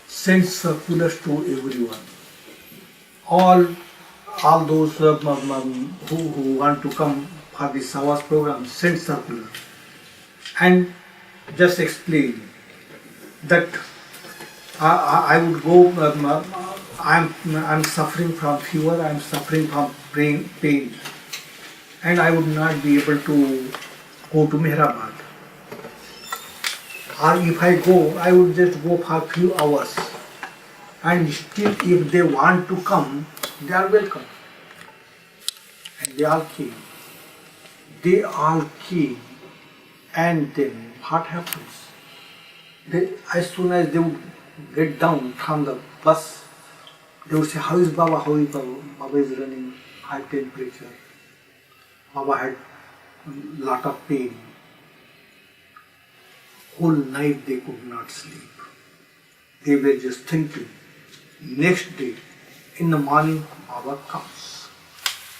send circulars to everyone. All those who want to come for the Sahwas program, send circular. And just explain that I would go, I'm suffering from fever, I'm suffering from pain, and I would not be able to go to Meherabad. Or if I go, I would just go for a few hours. And still, if they want to come, they are welcome. And they all came. And then what happens? As soon as they would get down from the bus, they would say, how is Baba? How is Baba? Baba is running high temperature. Baba had a lot of pain. Whole night they could not sleep. They were just thinking. Next day, in the morning, Baba comes.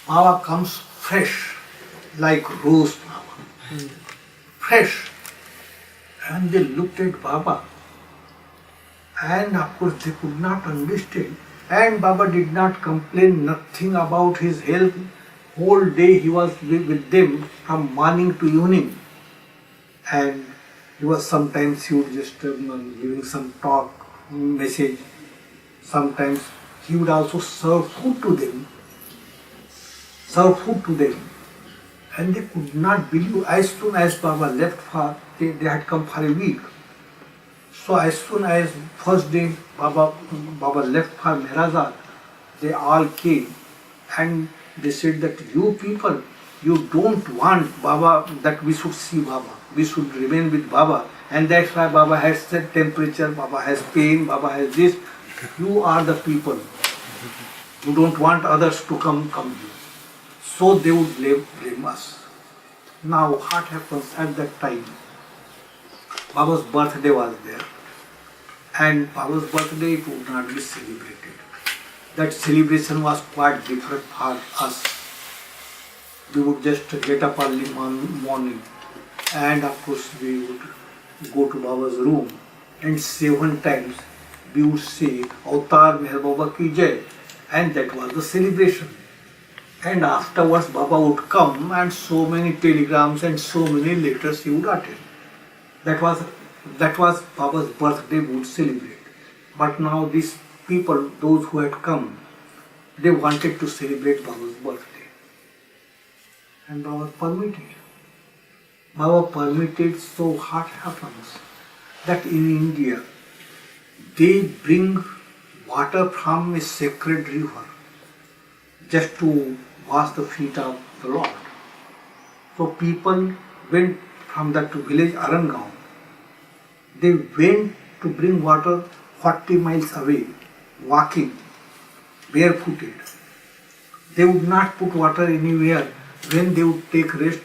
Baba comes fresh, like rose flower. Fresh. And they looked at Baba. And of course they could not understand. And Baba did not complain nothing about his health. Whole day he was with them from morning to evening. And he was sometimes he would just giving some talk, message. Sometimes he would also serve food to them. And they could not believe. As soon as Baba left, they had come for a week. So as soon as first day Baba left for Meherazad, they all came and they said that you people, you don't want Baba, that we should see Baba. We should remain with Baba. And that's why Baba has set temperature, Baba has pain, Baba has this. You are the people. You don't want others to come here. So they would blame us. Now what happens at that time? Baba's birthday was there. And Baba's birthday it would not be celebrated. That celebration was quite different for us. We would just get up early morning and of course we would go to Baba's room and 7 times we would say Avatar Meherabad ki jai, and that was the celebration. And afterwards Baba would come and so many telegrams and so many letters he would attend. That was Baba's birthday we would celebrate. But now these people, those who had come, they wanted to celebrate Baba's birthday. And Baba permitted. Baba permitted, so what happens? That in India, they bring water from a sacred river just to wash the feet of the Lord. So people went from that village Arangaon. They went to bring water 40 miles away, walking, barefooted. They would not put water anywhere. When they would take rest,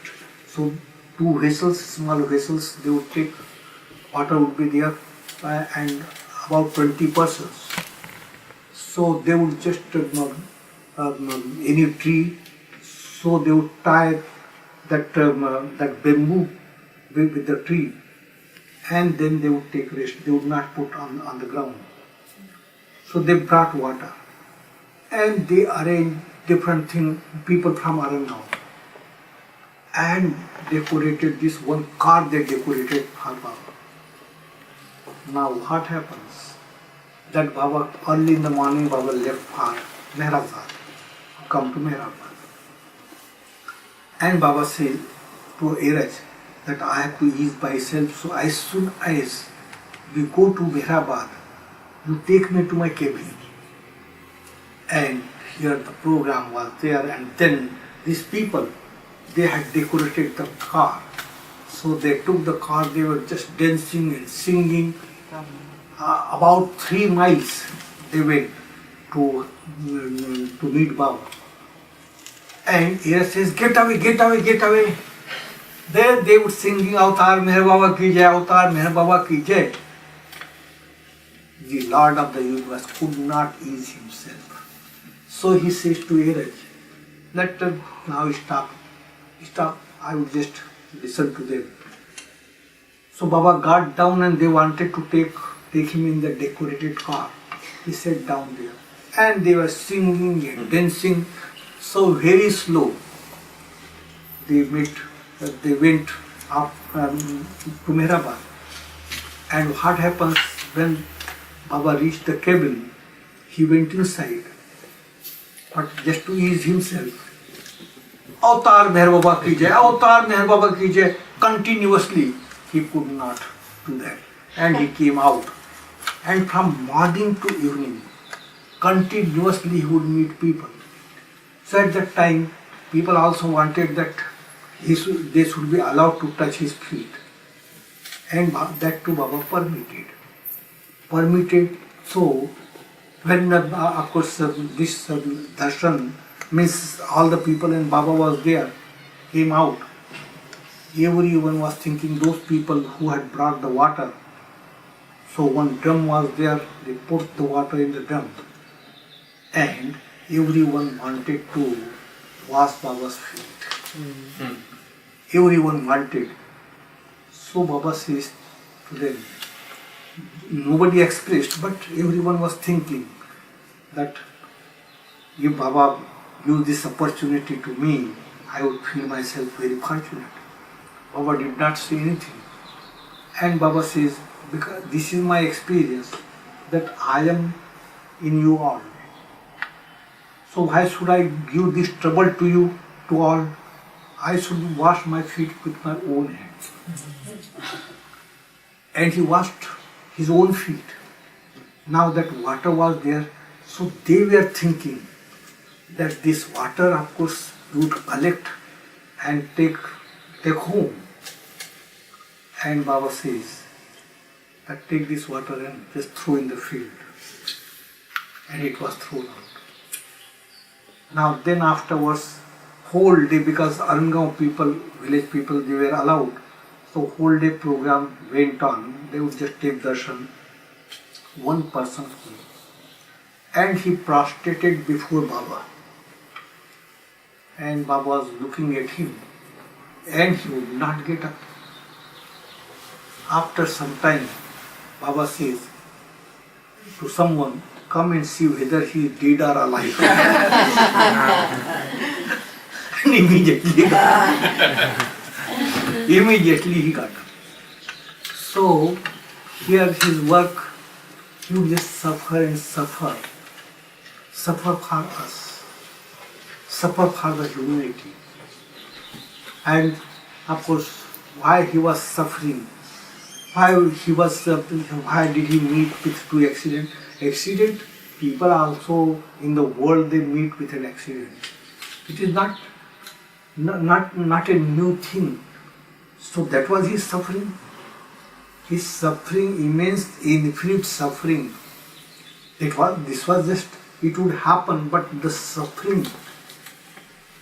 so 2 vessels, small vessels, they would take, water would be there, and about 20 persons. So they would just, any tree, so they would tie that bamboo with the tree, and then they would take rest. They would not put on the ground. So they brought water, and they arranged different things, people from Arangaon, and decorated this one car, they decorated for Baba. Now what happens? That Baba, early in the morning, Baba left for Meherazad, come to Meherabad. And Baba said to Eraj that I have to ease myself, so as soon as we go to Meherabad, you take me to my cabin. And here the program was there, and then these people, they had decorated the car. So they took the car, they were just dancing and singing. About 3 miles they went to meet Baba. And Era says, get away, get away, get away. There they were singing Avatar Meherabad ki jai, Avatar Meherabad ki jai. The Lord of the universe could not ease himself. So he says to Eraj, let them now stop, I will just listen to them. So Baba got down and they wanted to take him in the decorated car. He sat down there and they were singing and dancing. So very slow they went up to Meherabad. And what happens when Baba reached the cabin, he went inside, but just to ease himself, Avatar Meherabad ki jai, Avatar Meherabad ki jai, continuously he could not do that. And he came out. And from morning to evening, continuously he would meet people. So at that time, people also wanted that they should be allowed to touch his feet. And that too Baba permitted. So when of course this darshan means all the people and Baba was there, came out. Everyone was thinking those people who had brought the water. So one drum was there, they put the water in the drum. And everyone wanted to wash Baba's feet. Everyone wanted. So Baba says to them, nobody expressed, but everyone was thinking that if Baba give this opportunity to me, I would feel myself very fortunate. Baba did not say anything. And Baba says, because this is my experience, that I am in you all. So why should I give this trouble to you, to all? I should wash my feet with my own hands. And he washed his own feet. Now that water was there, so they were thinking that this water, of course, you would collect and take home. And Baba says that take this water and just throw in the field. And it was thrown out. Now then afterwards, whole day, because Arangaon people, village people, they were allowed. So whole day program went on. They would just take darshan. One person came and he prostrated before Baba. And Baba was looking at him and he would not get up. After some time, Baba says to someone, come and see whether he is dead or alive. And immediately he got up. So here his work, you just suffer and suffer. Suffer for us. Suffer for the humanity. And of course, why he was suffering? Why did he meet with two accidents? Accident, people also in the world, they meet with an accident. It is not a new thing. So that was his suffering. His suffering, immense, infinite suffering. This was just, it would happen, but the suffering,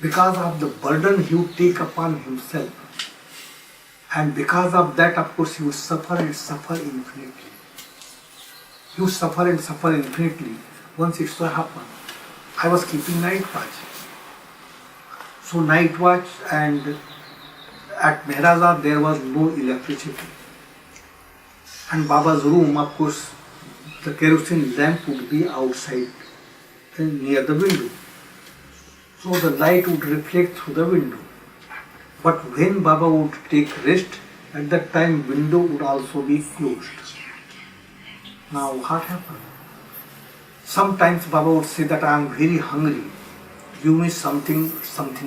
because of the burden he would take upon himself. And because of that, of course, he would suffer and suffer infinitely. He would suffer and suffer infinitely. Once it so happened, I was keeping night watch. So night watch, and at Meherazad there was no electricity. And Baba's room, of course, the kerosene lamp would be outside near the window. So the light would reflect through the window. But when Baba would take rest, at that time window would also be closed. Now what happened? Sometimes Baba would say that I am very hungry. Give me something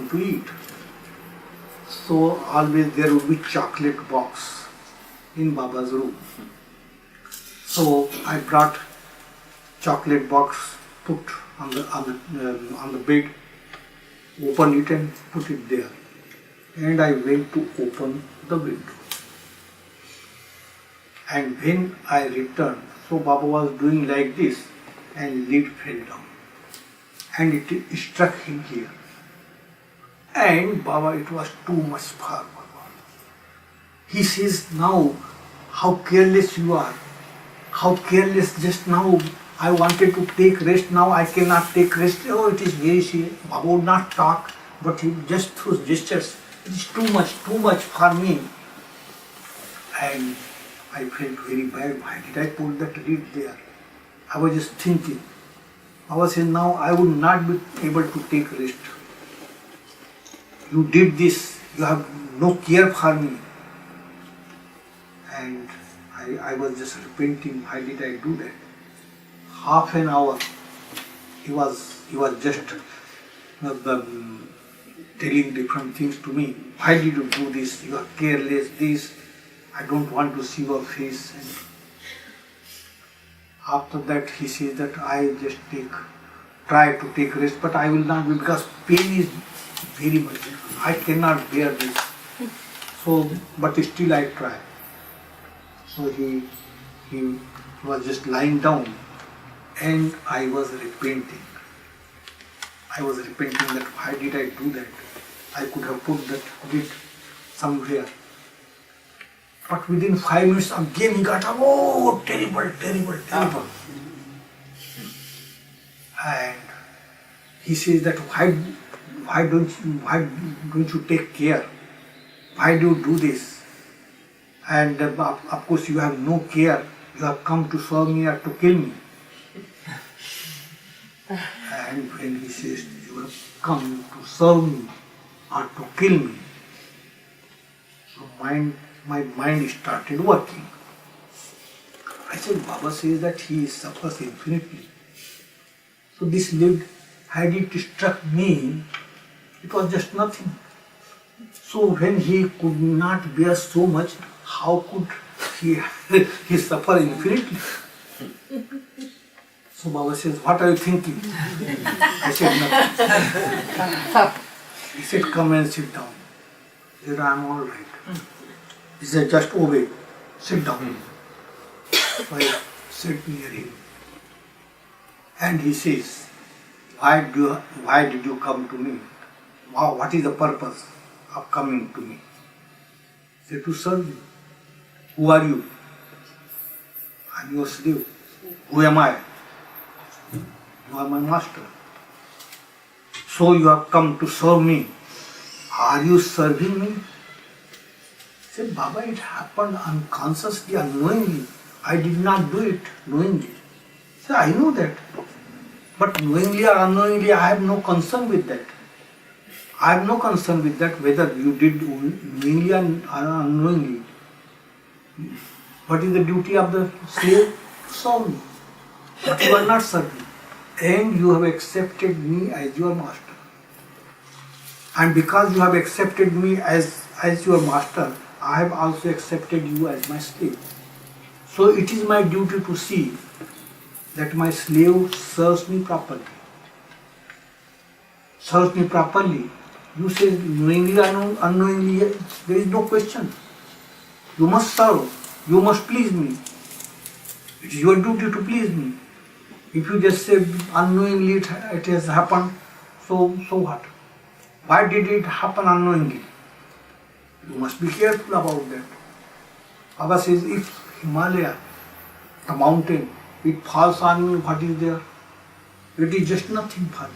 to eat. So always there would be chocolate box in Baba's room. So I brought chocolate box, put on the bed, open it and put it there. And I went to open the window. And when I returned, so Baba was doing like this and lid fell down. And it struck him here. And Baba, it was too much for Baba. He says, now, how careless you are. How careless, just now I wanted to take rest, now I cannot take rest. Oh, it is very serious. Baba would not talk, but he just through gestures. It is too much for me. And I felt very bad. Why did I put that lid there? I was just thinking. Baba says, now I would not be able to take rest. You did this, you have no care for me. And I was just repenting, why did I do that? Half an hour, he was just telling different things to me. Why did you do this? You are careless, this. I don't want to see your face. And after that, he says that I just try to take rest, but I will not, because pain is very much. I cannot bear this. So, but still I try. So he was just lying down, and I was repenting. I was repenting that why did I do that? I could have put that lid somewhere. But within 5 minutes again he got up, oh, terrible. And he says that why don't you take care? Why do you do this? And of course you have no care. You have come to serve me or to kill me. And when he says you have come to serve me or to kill me, so my mind started working. I said, Baba says that he suffers infinitely. So this lid, had it struck me, it was just nothing. So when he could not bear so much, how could he suffer infinitely. So Baba says, what are you thinking? I said, nothing. He said, come and sit down. He said, I'm all right. He said, just obey. Sit down. So I sat near him. And he says, why did you come to me? Wow, what is the purpose of coming to me? He said, to serve you. Who are you? I'm your slave. Who am I? You are my master. So you have come to serve me. Are you serving me? He said, Baba, it happened unconsciously, unknowingly. I did not do it knowingly. He said, I know that. But knowingly or unknowingly, I have no concern with that. I have no concern with that, whether you did knowingly or unknowingly. What is the duty of the slave? To serve me. But you are not serving. And you have accepted me as your master. And because you have accepted me as your master, I have also accepted you as my slave. So it is my duty to see that my slave serves me properly. Serves me properly. You say knowingly or unknowingly, there is no question. You must serve. You must please me. It is your duty to please me. If you just say unknowingly it has happened, so what? Why did it happen unknowingly? You must be careful about that. Baba says, if Himalaya, the mountain, it falls on me, what is there? It is just nothing for me.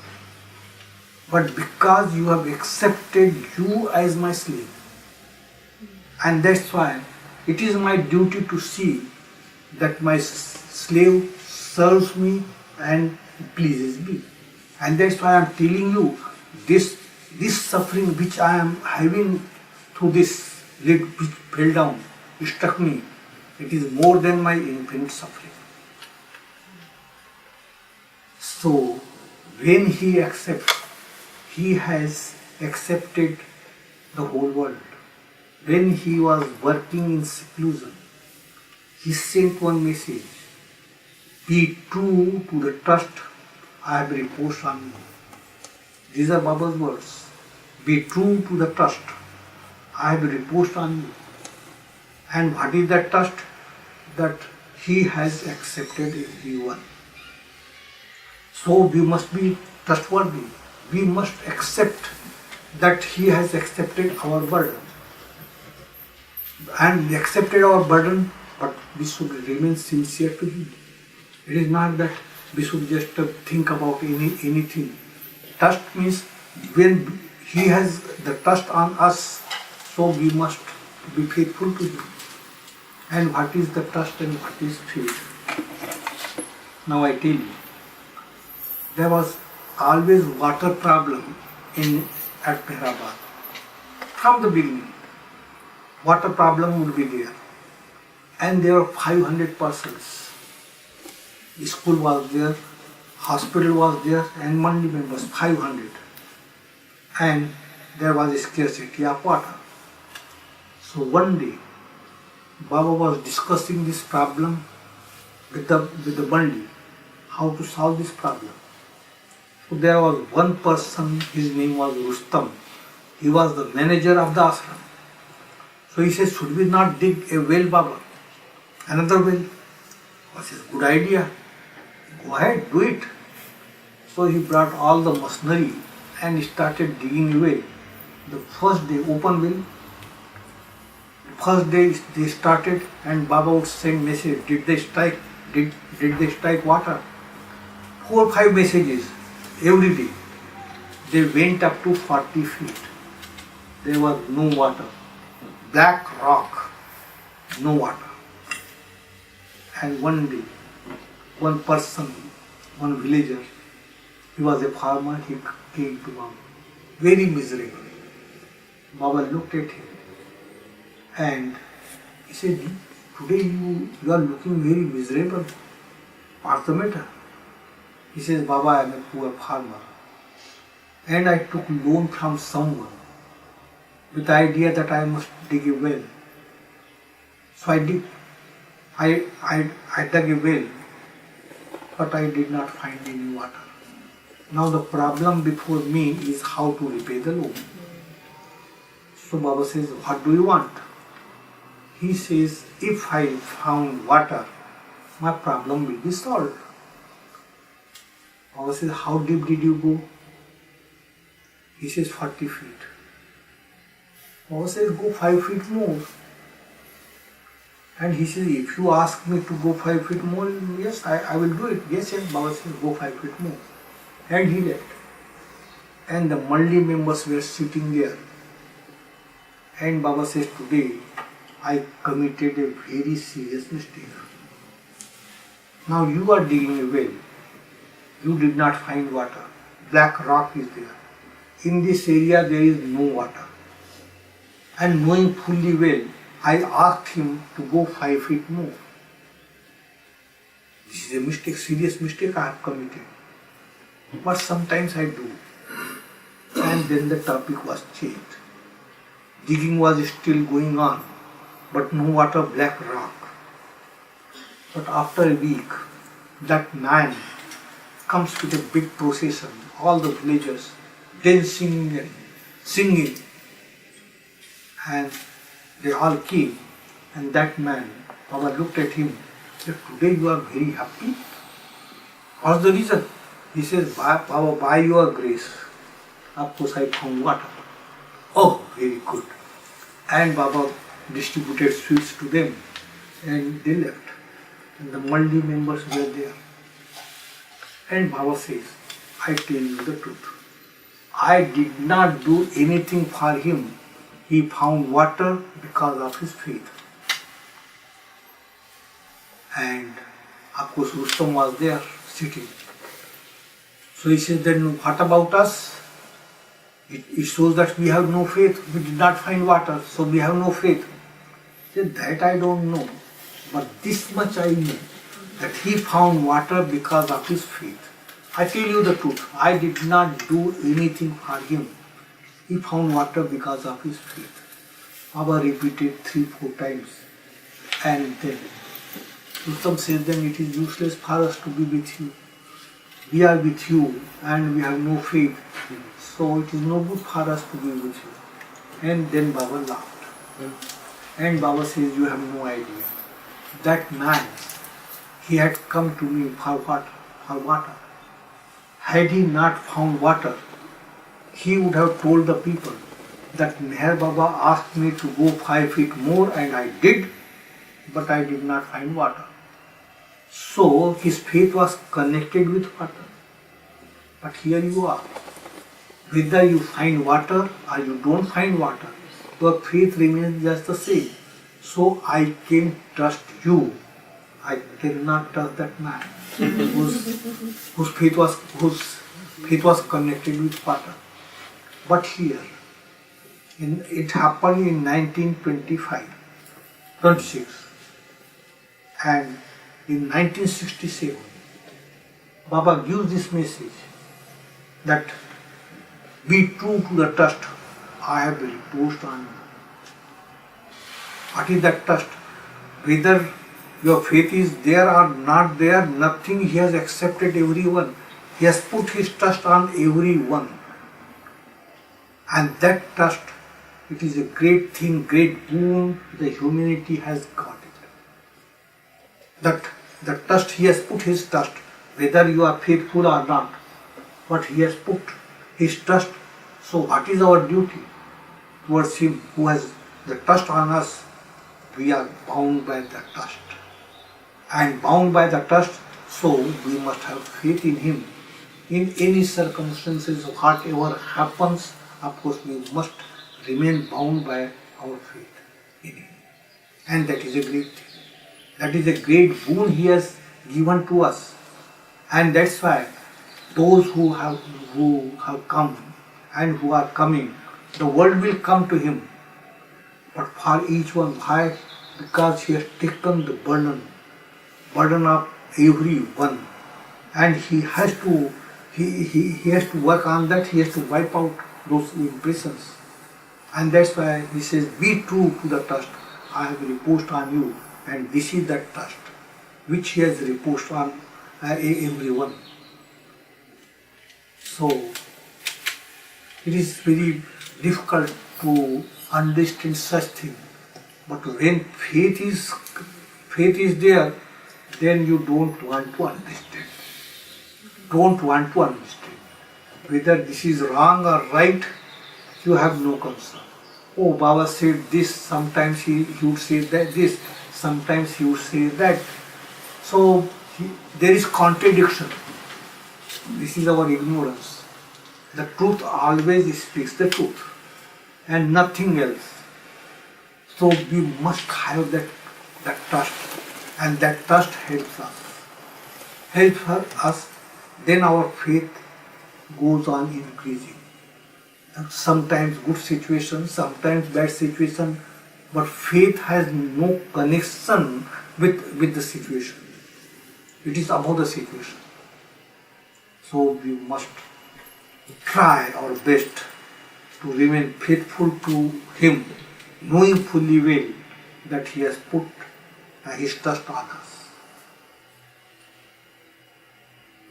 But because you have accepted you as my slave, and that's why it is my duty to see that my slave serves me and pleases me. And that's why I am telling you, this suffering which I am having through this leg which fell down, it struck me. It is more than my infinite suffering. So, when he accepts, he has accepted the whole world. When he was working in seclusion, he sent one message: be true to the trust I have reposed on you. These are Baba's words. Be true to the trust I have reposed on you. And what is that trust? That he has accepted everyone. So we must be trustworthy. We must accept that he has accepted our burden. And accepted our burden, but we should remain sincere to him. It is not that we should just think about anything. Trust means when he has the trust on us, so we must be faithful to him. And what is the trust and what is faith? Now I tell you, there was always water problem at Meherabad. From the beginning, water problem would be there. And there were 500 persons. The school was there, hospital was there, and Mandi members, 500. And there was a scarcity of water. So one day, Baba was discussing this problem with the Mandi, how to solve this problem. So there was one person, his name was Rustam. He was the manager of the ashram. So he says, should we not dig a well, Baba? Another well. I says, good idea. Go ahead, do it. So he brought all the machinery and started digging a well. The first day, open well. The first day they started and Baba would send message. Did they strike water? 4 or 5 messages every day. They went up to 40 feet. There was no water. Black rock, no water. And one day, one person, one villager, he was a farmer, he came to Baba, very miserable. Baba looked at him and he said, today you are looking very miserable. What's the matter? He says, Baba, I am a poor farmer and I took loan from someone with the idea that I must dig a well. So I did. I dug a well, but I did not find any water. Now the problem before me is how to repay the loan. So Baba says, what do you want? He says, if I found water, my problem will be solved. Baba says, how deep did you go? He says, 40 feet. Baba says, go 5 feet more. And he says, if you ask me to go 5 feet more, yes, I will do it. Yes, Baba says, go 5 feet more. And he left. And the Maldi members were sitting there. And Baba says, today I committed a very serious mistake. Now you are digging a well. You did not find water. Black rock is there. In this area there is no water. And knowing fully well, I asked him to go 5 feet more. This is a mistake, serious mistake I have committed. But sometimes I do. And then the topic was changed. Digging was still going on, but no water, black rock. But after a week, that man comes with a big procession, all the villagers dancing and singing. And they all came, and that man, Baba looked at him, said, today you are very happy? What's the reason? He says, Baba, by your grace, of course I found water. Oh, very good. And Baba distributed sweets to them, and they left. And the Maldi members were there. And Baba says, I tell you the truth. I did not do anything for him. He found water because of his faith. And of course Rustam was there sitting. So he said, then what about us? It shows that we have no faith. We did not find water, so we have no faith. He said, that I don't know. But this much I know, that he found water because of his faith. I tell you the truth, I did not do anything for him. He found water because of his faith. Baba repeated 3-4 times. And then Rustam says, then it is useless for us to be with you. We are with you and we have no faith. So it is no good for us to be with you. And then Baba laughed. And Baba says, you have no idea. That man, he had come to me for what? For water. Had he not found water, he would have told the people that Meher Baba asked me to go 5 feet more and I did, but I did not find water. So his faith was connected with water. But here you are. Whether you find water or you don't find water, your faith remains just the same. So I can trust you. I cannot trust that man whose faith was connected with water. But here, it happened in 26, and in 1967, Baba gives this message that be true to the trust I have reposed on you. What is that trust? Whether your faith is there or not there, nothing. He has accepted everyone. He has put his trust on everyone. And that trust, it is a great thing, great boon the humanity has got it. That the trust, he has put his trust, whether you are faithful or not, but he has put his trust. So what is our duty towards him who has the trust on us? We are bound by the trust. And bound by the trust, so we must have faith in him. In any circumstances, whatever happens, of course we must remain bound by our faith in him. And that is a great thing. That is a great boon he has given to us. And that's why those who have come and who are coming, the world will come to him. But for each one, why? Because he has taken the burden of everyone. And he has to work on that, he has to wipe out those impressions. And that's why he says, be true to the trust I have reposed on you. And this is that trust which he has reposed on everyone. So it is very difficult to understand such thing. But when faith is there, then you don't want to understand. Don't want to understand. Whether this is wrong or right, you have no concern. Oh, Baba said this, sometimes he would say that this, sometimes he would say that. So there is contradiction. This is our ignorance. The truth always speaks the truth and nothing else. So we must have that trust, and that trust helps us. Helps us, then our faith goes on increasing. Sometimes good situation, sometimes bad situation, but faith has no connection with the situation. It is about the situation. So we must try our best to remain faithful to Him, knowing fully well that He has put His trust on us.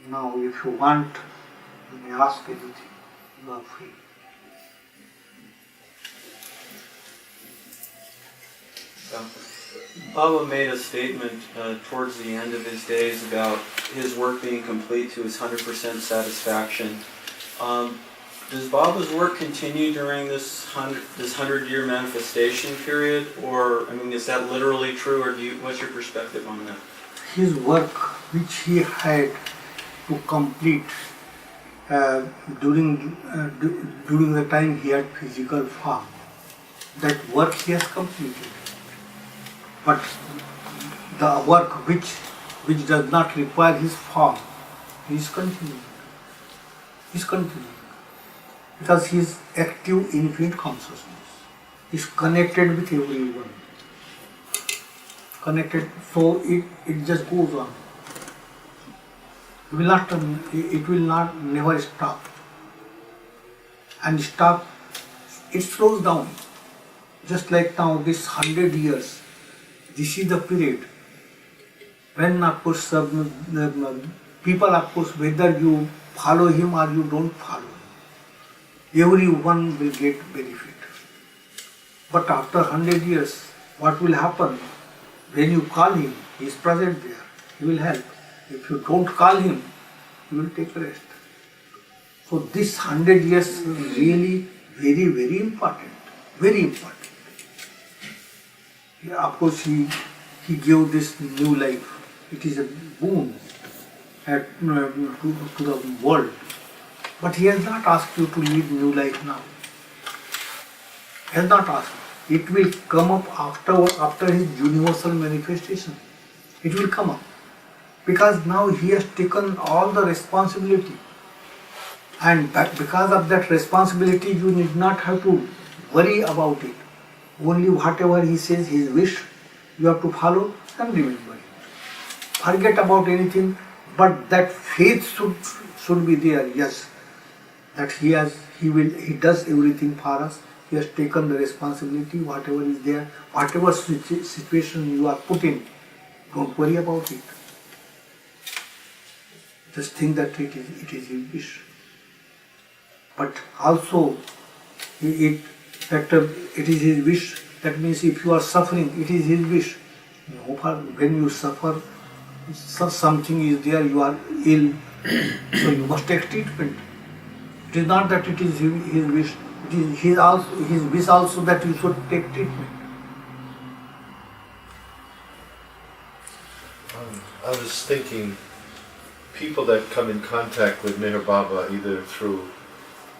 Now, if you want, you may ask anything. You are free. Baba made a statement towards the end of his days about his work being complete to his 100% satisfaction. Does Baba's work continue during this 100-year manifestation period, or is that literally true, or what's your perspective on that? His work, which he had to complete during the time he had physical form, that work he has completed. But the work which does not require his form, he is continuing. He is continuing. Because he is active infinite consciousness. He is connected with everyone. Connected, so it just goes on. It will not never stop. And stop, it slows down. Just like now, this 100 years. This is the period when, of course, people, of course, whether you follow him or you don't follow him, everyone will get benefit. But after 100 years, what will happen? When you call him, he is present there, he will help. If you don't call him, he will take rest. So this 100 years is really very, very important. Very important. Of course, he gave this new life. It is a boon to the world. But he has not asked you to lead new life now. He has not asked. It will come up after his universal manifestation. It will come up. Because now he has taken all the responsibility. And because of that responsibility, you need not have to worry about it. Only whatever he says, his wish, you have to follow and remember it. Forget about anything, but that faith should be there, yes. That he does everything for us. He has taken the responsibility, whatever is there, whatever situation you are put in, don't worry about it. Just think that it is his wish. But also, it is his wish. That means if you are suffering, it is his wish. When you suffer, something is there, you are ill, so you must take treatment. It is not that it is his wish. It is his wish also that you should take treatment. I was thinking, people that come in contact with Meher Baba, either through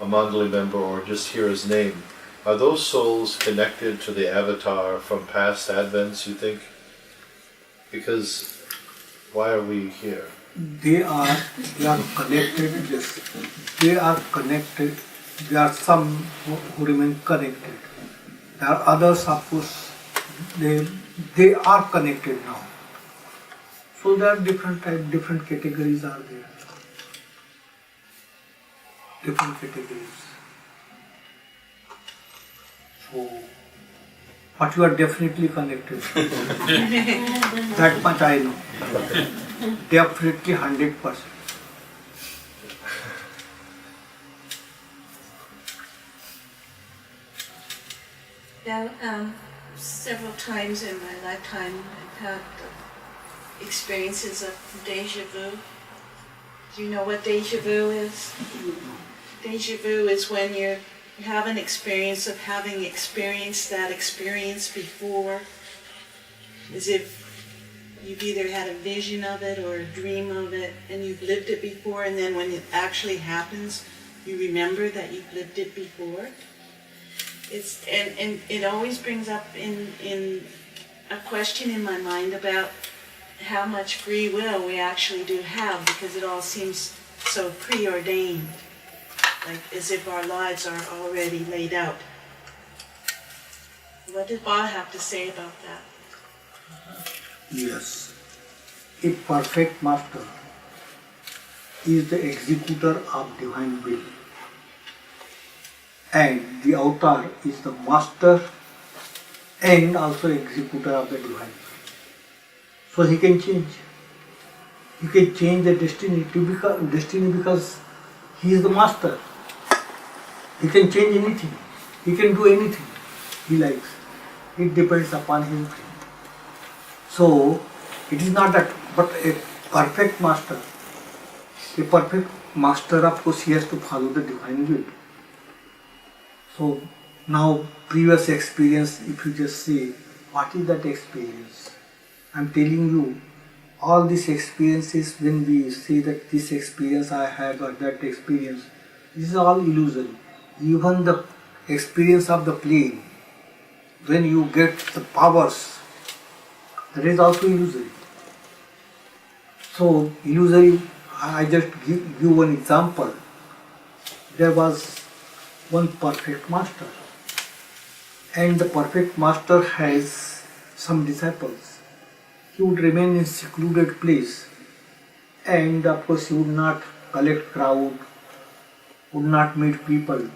a Mandali member or just hear his name, are those souls connected to the avatar from past advents, you think? Because why are we here? They are connected, yes. They are connected. There are some who remain connected. There are others, of course, they are connected now. So there are different categories are there. Different categories. So, but you are definitely connected. That much I know. Definitely 100%. Now, several times in my lifetime, I've had experiences of deja vu. Do you know what deja vu is? Deja vu is when you have an experience of having experienced that experience before, as if you've either had a vision of it or a dream of it, and you've lived it before, and then when it actually happens, you remember that you've lived it before. And it always brings up in a question in my mind about how much free will we actually do have, because it all seems so preordained, like as if our lives are already laid out. What did Bhau have to say about that? Yes. A perfect master is the executor of divine will. And the avatar is the master and also executor of the divine will. So he can change. He can change the destiny because he is the master. He can change anything. He can do anything he likes. It depends upon him. So it is not that, but a perfect master, of course, he has to follow the divine will. So now previous experience, if you just say, what is that experience? I am telling you, all these experiences, when we say that this experience I had or that experience, this is all illusory. Even the experience of the plane, when you get the powers, that is also illusory. So illusory, I just give you one example. There was one perfect master, and the perfect master has some disciples. He would remain in secluded place, and of course he would not collect crowd, would not meet people.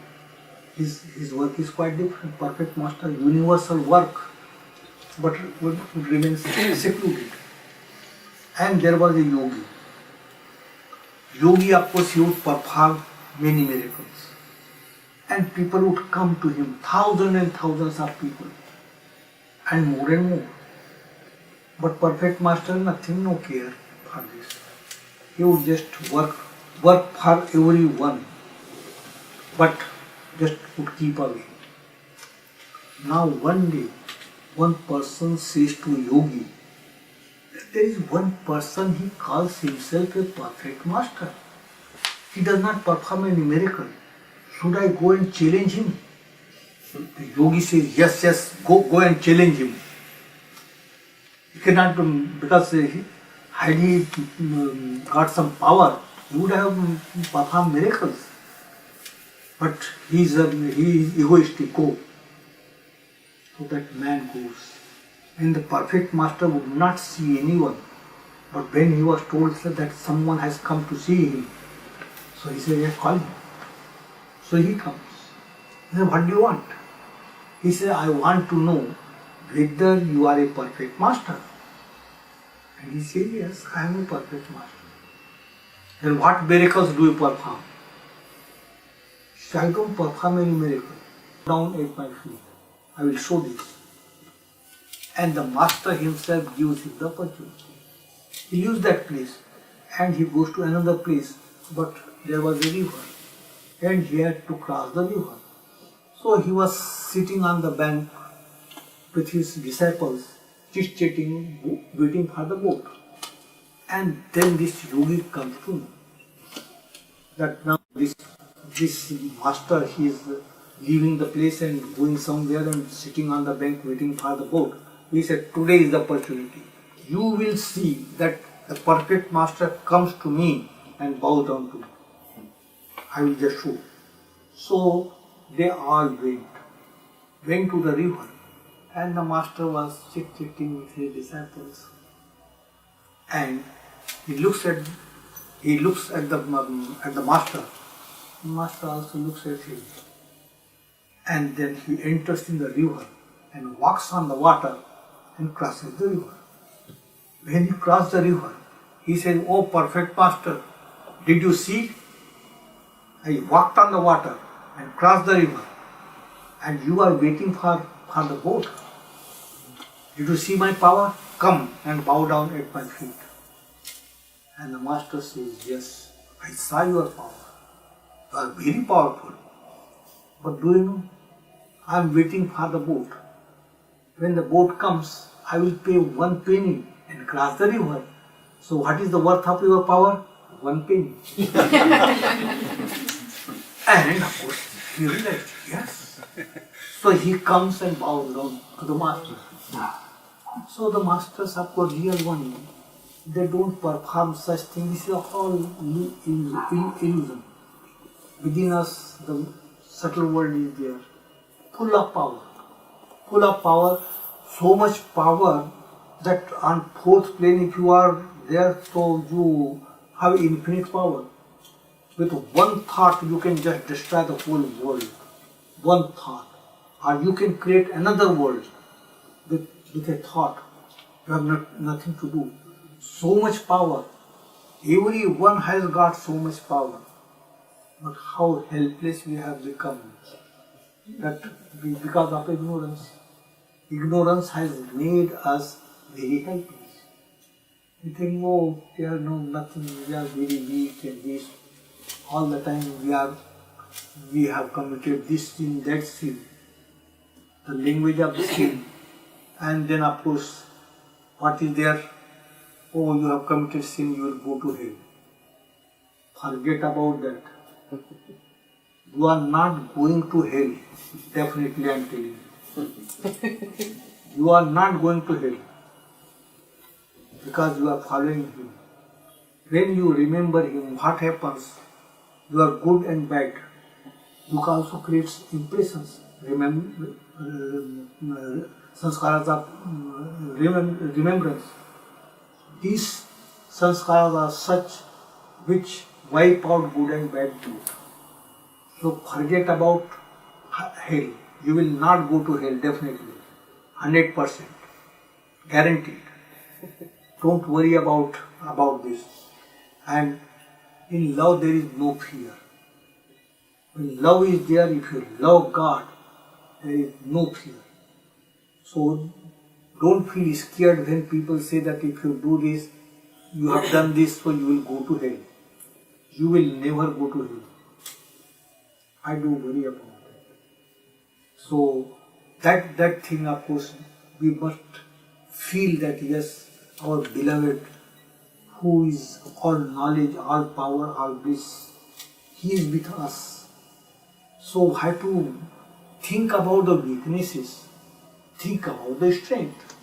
His work is quite different. Perfect master, universal work, but would remain secluded. And there was a yogi. Yogi, of course, he would perform many miracles. And people would come to him, thousands and thousands of people, and more. But perfect master, nothing, no care for this. He would just work for everyone, but just would keep away. Now one day, one person says to Yogi, that there is one person, he calls himself a perfect master. He does not perform any miracle. Should I go and challenge him? The yogi says, yes, go and challenge him. He cannot, because had he got some power, he would have performed miracles. But he is egoistic, go. So that man goes. And the perfect master would not see anyone. But when he was told that someone has come to see him, so he said, yes, call him. So he comes. He said, what do you want? He said, I want to know whether you are a perfect master. And he said, yes, I am a perfect master. Then what miracles do you perform? He said, I don't perform any miracle. Down at my feet. I will show this. And the master himself gives him the opportunity. He leaves that place and he goes to another place, but there was a river and he had to cross the river. So he was sitting on the bank with his disciples, chit-chatting, waiting for the boat. And then this yogi comes to know that now this master, he is leaving the place and going somewhere and sitting on the bank waiting for the boat. He said, today is the opportunity. You will see that the perfect master comes to me and bows down to me. I will just show. So they all went to the river, and the master was chit-chatting with his disciples. And he looks at the master. The master also looks at him. And then he enters in the river and walks on the water and crosses the river. When he crossed the river, he said, "Oh perfect master, did you see? I walked on the water and crossed the river, and you are waiting for the boat. Did you see my power? Come and bow down at my feet." And the master says, "Yes, I saw your power. You are very powerful. But do you know, I am waiting for the boat. When the boat comes, I will pay 1 penny and cross the river. So what is the worth of your power? 1 penny." And of course, he realized, yes. So he comes and bows down to the master. So the masters, of course, real one, they don't perform such things. This is all illusion. Within us, the subtle world is there, full of power. Full of power, so much power that on fourth plane, if you are there, so you have infinite power. With one thought, you can just destroy the whole world. One thought. Or you can create another world with a thought. You have nothing to do. So much power. Everyone has got so much power. But how helpless we have become. That because of ignorance. Ignorance has made us very helpless. We think, oh, we are nothing, we are very weak and this. All the time we have committed this sin, that sin. The language of sin. And then of course, what is there? Oh, you have committed sin, you will go to hell. Forget about that. You are not going to hell. Definitely I am telling you. You are not going to hell. Because you are following him. When you remember him, what happens? You are good and bad. Book also creates impressions. Sanskaras of remembrance. These sanskaras are such which wipe out good and bad both. So forget about hell. You will not go to hell, definitely. 100%. Guaranteed. Don't worry about this. And in love there is no fear. When love is there, if you love God, there is no fear. So don't feel scared when people say that if you do this, you have done this, so you will go to hell. You will never go to hell. I do worry about that. So that thing, of course, we must feel that yes, our beloved, who is all knowledge, all power, all bliss, he is with us. So we have to think about the weaknesses, think about the strength,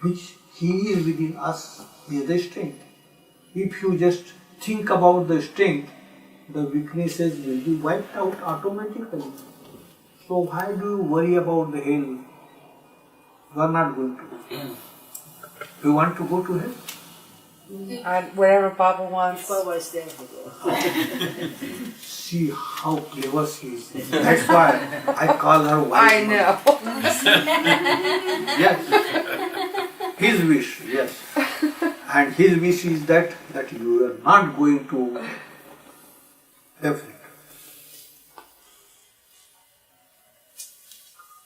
which he is within us, is the strength. If you just think about the strength, the weaknesses will be wiped out automatically. So why do you worry about the hell? You are not going to. You want to go to hell? Whatever Papa wants. See how clever she is. That's why I call her wise. I know. Yes. His wish, yes. And his wish is that you are not going to definitely.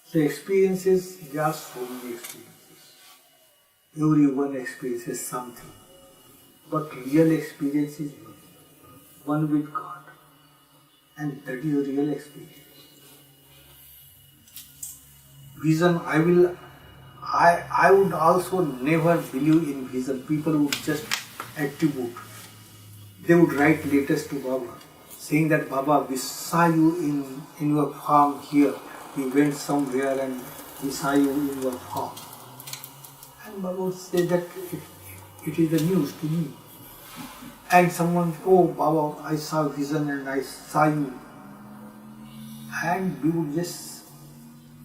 So experiences, there are so many experiences. Everyone experiences something. But real experience is one with God. And that is a real experience. Vision, I would also never believe in vision. People would just attribute. They would write letters to Baba saying that Baba, we saw you in your farm here. We went somewhere and we saw you in your farm. And Baba would say that it is the news to me. And someone, oh Baba, I saw vision and I saw you. And we would just,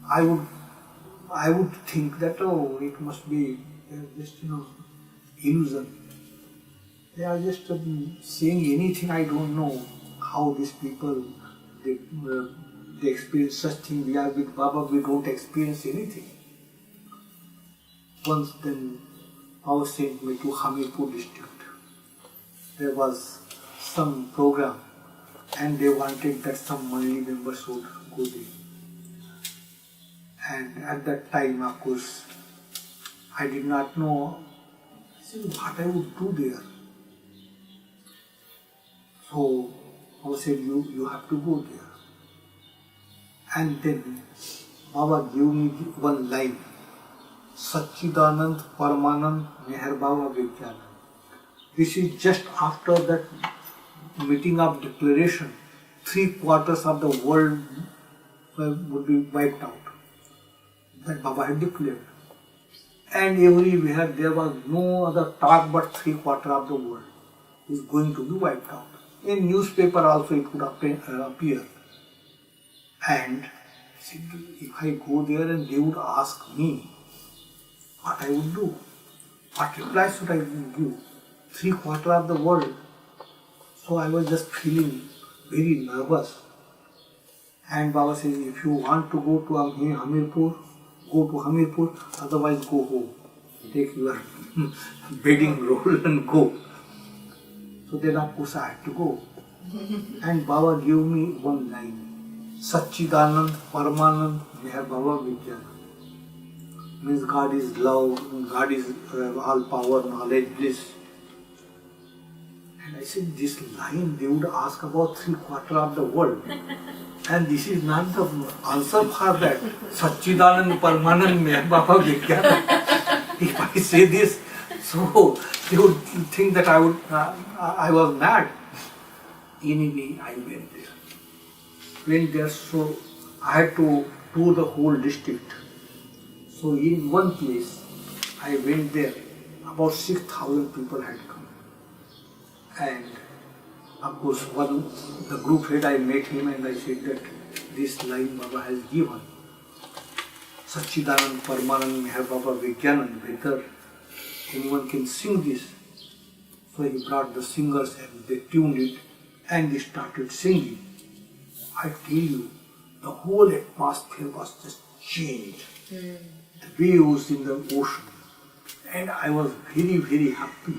I would think that, oh, it must be just, illusion. They are just saying anything, I don't know how these people, they they experience such things. We are with Baba, we don't experience anything. Once then, Baba sent me to Hamirpur district. There was some program and they wanted that some Manali members would go there. And at that time, of course, I did not know what I would do there. So Baba said, you have to go there. And then Baba gave me one line, Satchidanand Paramanand Meherabad Vijnanand. This is just after that meeting of declaration, 3/4 of the world would be wiped out. That Baba had declared. And everywhere there was no other talk but 3/4 of the world is going to be wiped out. In newspaper also it would appear. And if I go there and they would ask me what I would do, what reply should I give? 3/4 of the world. So I was just feeling very nervous. And Baba says, if you want to go to Hamirpur, go to Hamirpur, otherwise go home. Take your bedding roll and go. So then of course I had to go. And Baba gave me one line, Satchidanand Paramanand Meherabad Vijnanand. Means God is love, God is all power, knowledge, bliss. And I said, this line they would ask about 3/4 of the world. And this is not the answer for that. Satchidanand Paramanand Meherabad Vijnanand. If I say this, so they would think that I was mad. Anyway, I went there. Went there, so I had to tour the whole district. So in one place, I went there, about 6,000 people had come. And of course, the group head, I met him and I said that this line Baba has given, Satchidanand Paramanand Meherabad Vijnanand, whether anyone can sing this. So he brought the singers and they tuned it and they started singing. I tell you, the whole atmosphere was just changed. The waves in the ocean. And I was very, very happy,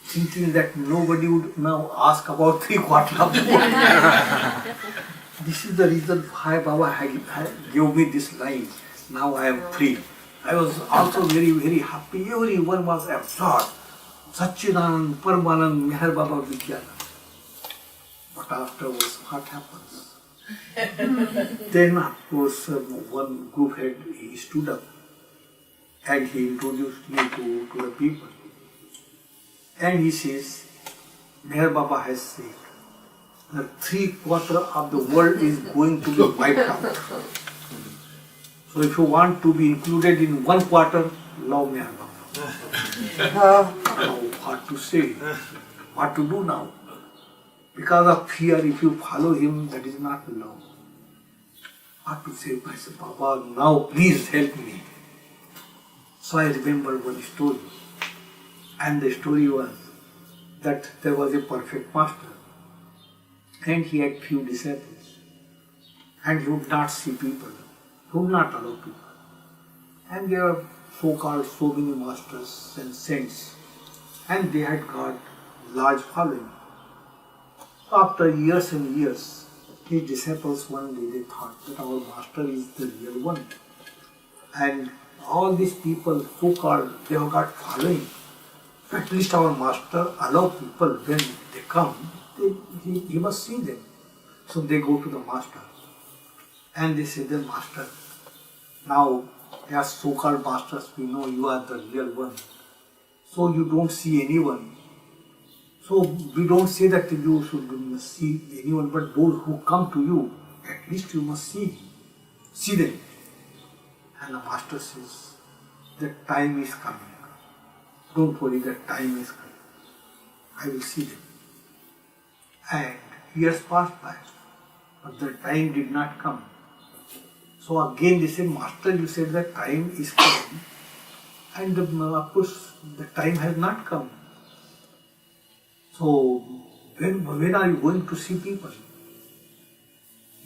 thinking that nobody would now ask about 3/4 of the world. This is the reason why Baba gave me this line. Now I am free. I was also very, very happy. Everyone was absorbed. Satchidanand Paramanand Meherabad Vijnanand. But afterwards, what happens? Then, of course, one group head, he stood up and he introduced me to the people. And he says, Meher Baba has said that 3/4 of the world is going to be wiped out. So if you want to be included in 1/4, love Meher Baba. Now, what to say? What to do now? Because of fear, if you follow him, that is not love. What to say? I said, Baba, now please help me. So I remember one story. And the story was that there was a perfect master. And he had few disciples. And he would not see people. He would not allow people. And there were so-called so many masters and saints. And they had got large following. After years and years, his disciples one day they thought that our master is the real one. And all these people, so-called, they have got following. At least our master allow people when they come, he must see them. So they go to the master. And they say, the master, now as so-called masters, we know you are the real one. So you don't see anyone. So we don't say that you should see anyone, but those who come to you, at least you must see them. And the master says, the time is coming. Don't worry, the time is coming. I will see them. And years passed by, but the time did not come. So again they said, Master, you said that time is coming. And of course, the time has not come. So, when are you going to see people?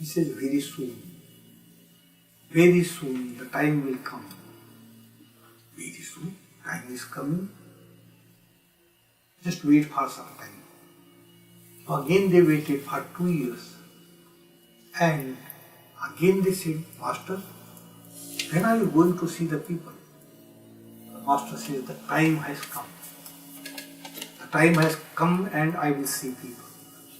He says, very soon the time will come. Very soon, time is coming. Just wait for some time. So again they waited for 2 years. And again they said, Master, when are you going to see the people? The Master says, the time has come. The time has come and I will see people.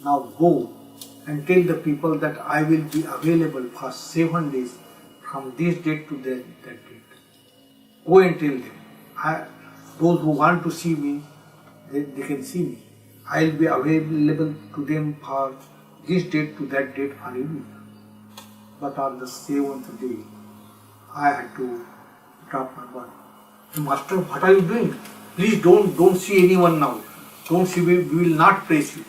Now go and tell the people that I will be available for 7 days from this date to that date. Go and tell them. Those who want to see me, they can see me. I will be available to them for this date to that date for a week. But on the 7th day, I had to drop my body. Master, what are you doing? Please don't see anyone now. Don't see, we will not praise you.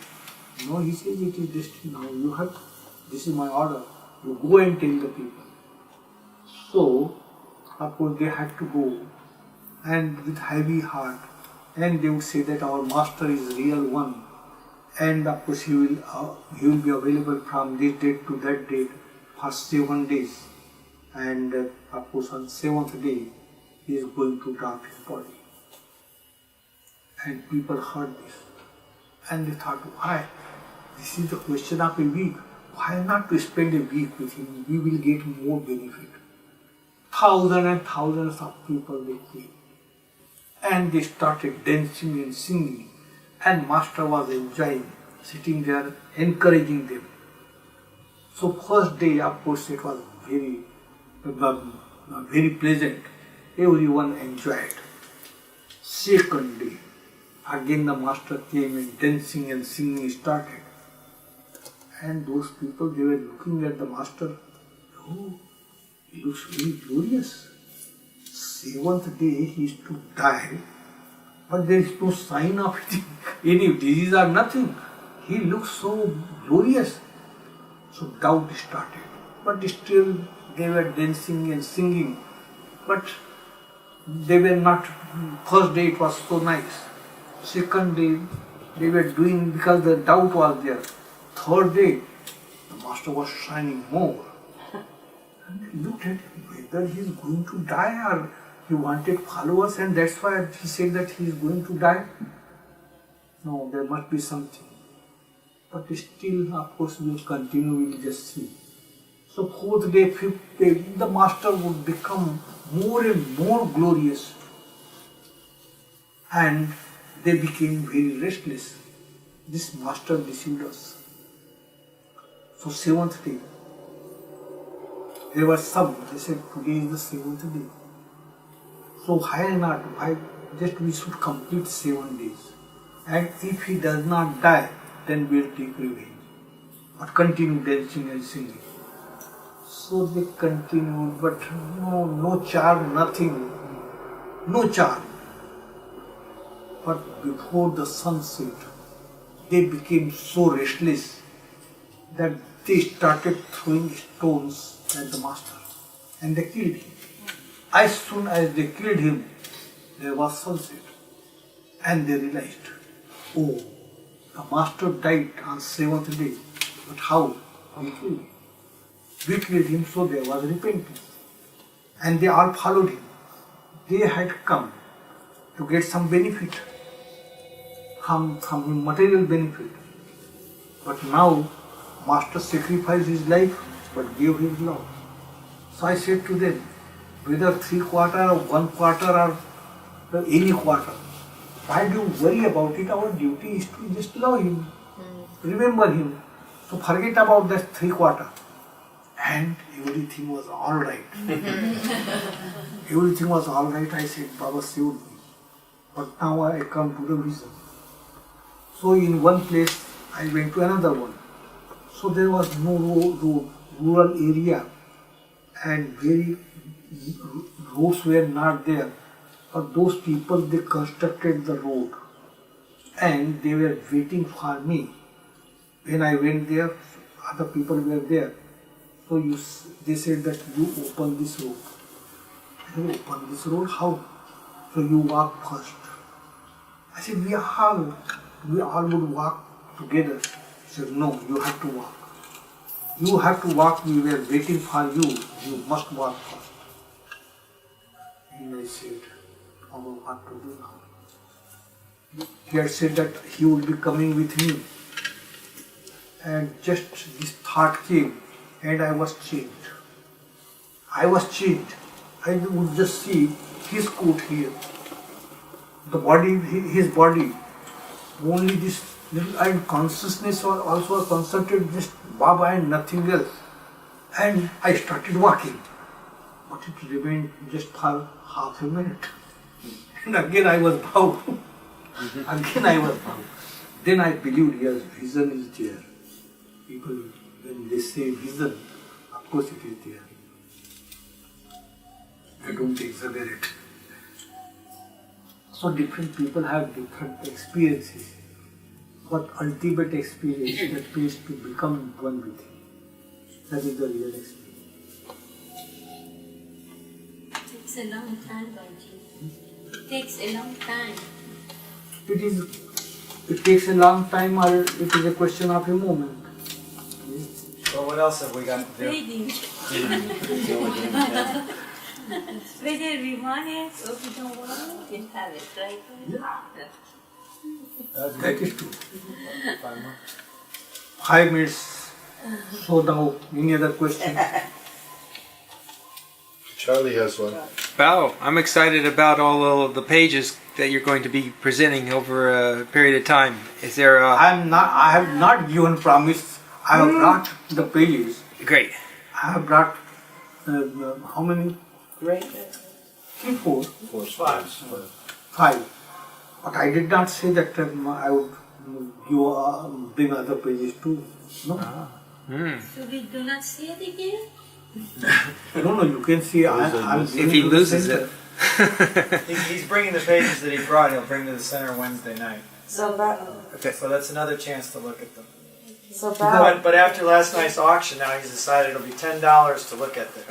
No, he says, it is destiny now. This is my order. You go and tell the people. So, of course, they had to go, and with heavy heart, and they would say that our Master is real one, and of course he will be available from this date to that date for 7 days, and of course on 7th day he is going to drop his body. And people heard this, and they thought, why? This is the question of a week. Why not to spend a week with him? We will get more benefit. Thousands and thousands of people they came. And they started dancing and singing. And Master was enjoying, sitting there, encouraging them. So first day, of course, it was very pleasant. Everyone enjoyed. Second day, again the Master came and dancing and singing started. And those people, they were looking at the Master. Oh, he looks very glorious. 7th day he is to die, but there is no sign of any disease or nothing. He looks so glorious. So doubt started. But still they were dancing and singing. But they were not, first day it was so nice. Second day they were doing because the doubt was there. Third day the Master was shining more. And they looked at him whether he is going to die or he wanted followers and that's why he said that he is going to die. No, there must be something. But still, of course, we will continue, we will just see. So 4th day, 5th day, the Master would become more and more glorious. And they became very restless. This Master deceived us. So 7th day, there were some, they said today is the 7th day. So why not? Why just we should complete 7 days. And if he does not die, then we will take revenge. But continue dancing and singing. So they continued, but no charm, nothing. No charm. But before the sunset, they became so restless that they started throwing stones at the Master. And they killed him. As soon as they killed him, there was sunset. And they realized, oh, the Master died on 7th day. But how? We killed him. We killed him, so there was repentance. And they all followed him. They had come to get some benefit from him, material benefit. But now, Master sacrificed his life, but gave his love. So I said to them, whether 3/4 or 1/4 or any quarter, why do you worry about it? Our duty is to just love him, remember him. So forget about that 3/4. And everything was all right. Everything was all right. I said, Baba saved me. But now I come to the vision. So in one place, I went to another one. So there was no road, rural area, and roads were not there. But those people, they constructed the road. And they were waiting for me. When I went there, other people were there. So they said that you open this road. I said, open this road? How? So you walk first. I said, we all would walk together. He said, no, you have to walk. You have to walk, we were waiting for you, you must walk first. And I said, Baba, what to do now? He had said that he would be coming with me. And just this thought came and I was changed. I was changed. I would just see his coat here, the body, his body, only this little, and consciousness was also concentrated just Baba and nothing else. And I started walking, but it remained just for half a minute. And again I was Bhau. Again I was Bhau. Then I believed, yes, vision is there. People, when they say vision, of course it is there. I don't exaggerate. So different people have different experiences. But ultimate experience that means to become one with Him. That is the real experience. It takes a long time, Bhauji. It takes a long time. It takes a long time, or it is a question of a moment. Well, what else have we got to do? Waiting. Whether we want it or we don't want it, we can have it, right? Yeah. That's That is true. 5 more. 5 minutes. So now, any other question? Charlie has one. Bhau, I'm excited about all of the pages that you're going to be presenting over a period of time. Is there a... I have not given promise. I have brought the pages. Great. I have brought how many? 3, 4, 5. But I did not say that I would bring other pages too. No. So we do not see it again? No, you can see. If he loses it. He's bringing the pages that he brought. He'll bring to the center Wednesday night. So So that's another chance to look at them. Bhau, But after last night's auction, now he's decided it'll be $10 to look at them.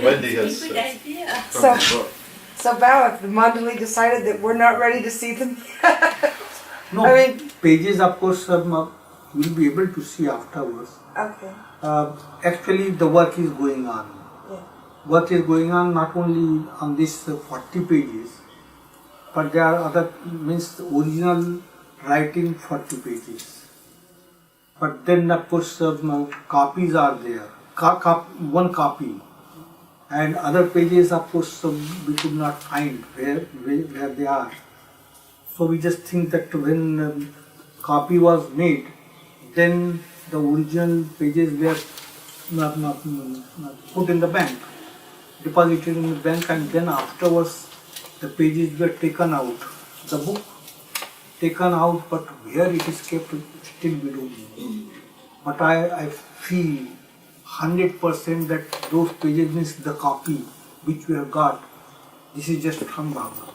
Wendy has Good idea. from the book. so Bhau, if the Mandali decided that we're not ready to see them, No, I mean- pages of course we'll be able to see afterwards. okay. Actually, the work is going on. Yeah. Work is going on not only on these 40 pages, but there are other, means the original writing 40 pages. But then of course copies are there, one copy. And other pages of course we could not find where they are. So we just think that when copy was made, then the original pages were put in the bank, deposited in the bank, and then afterwards the pages were taken out, the book taken out, but where it is kept still we don't know. But I feel 100% that those pages means the copy which we have got, this is just from Baba.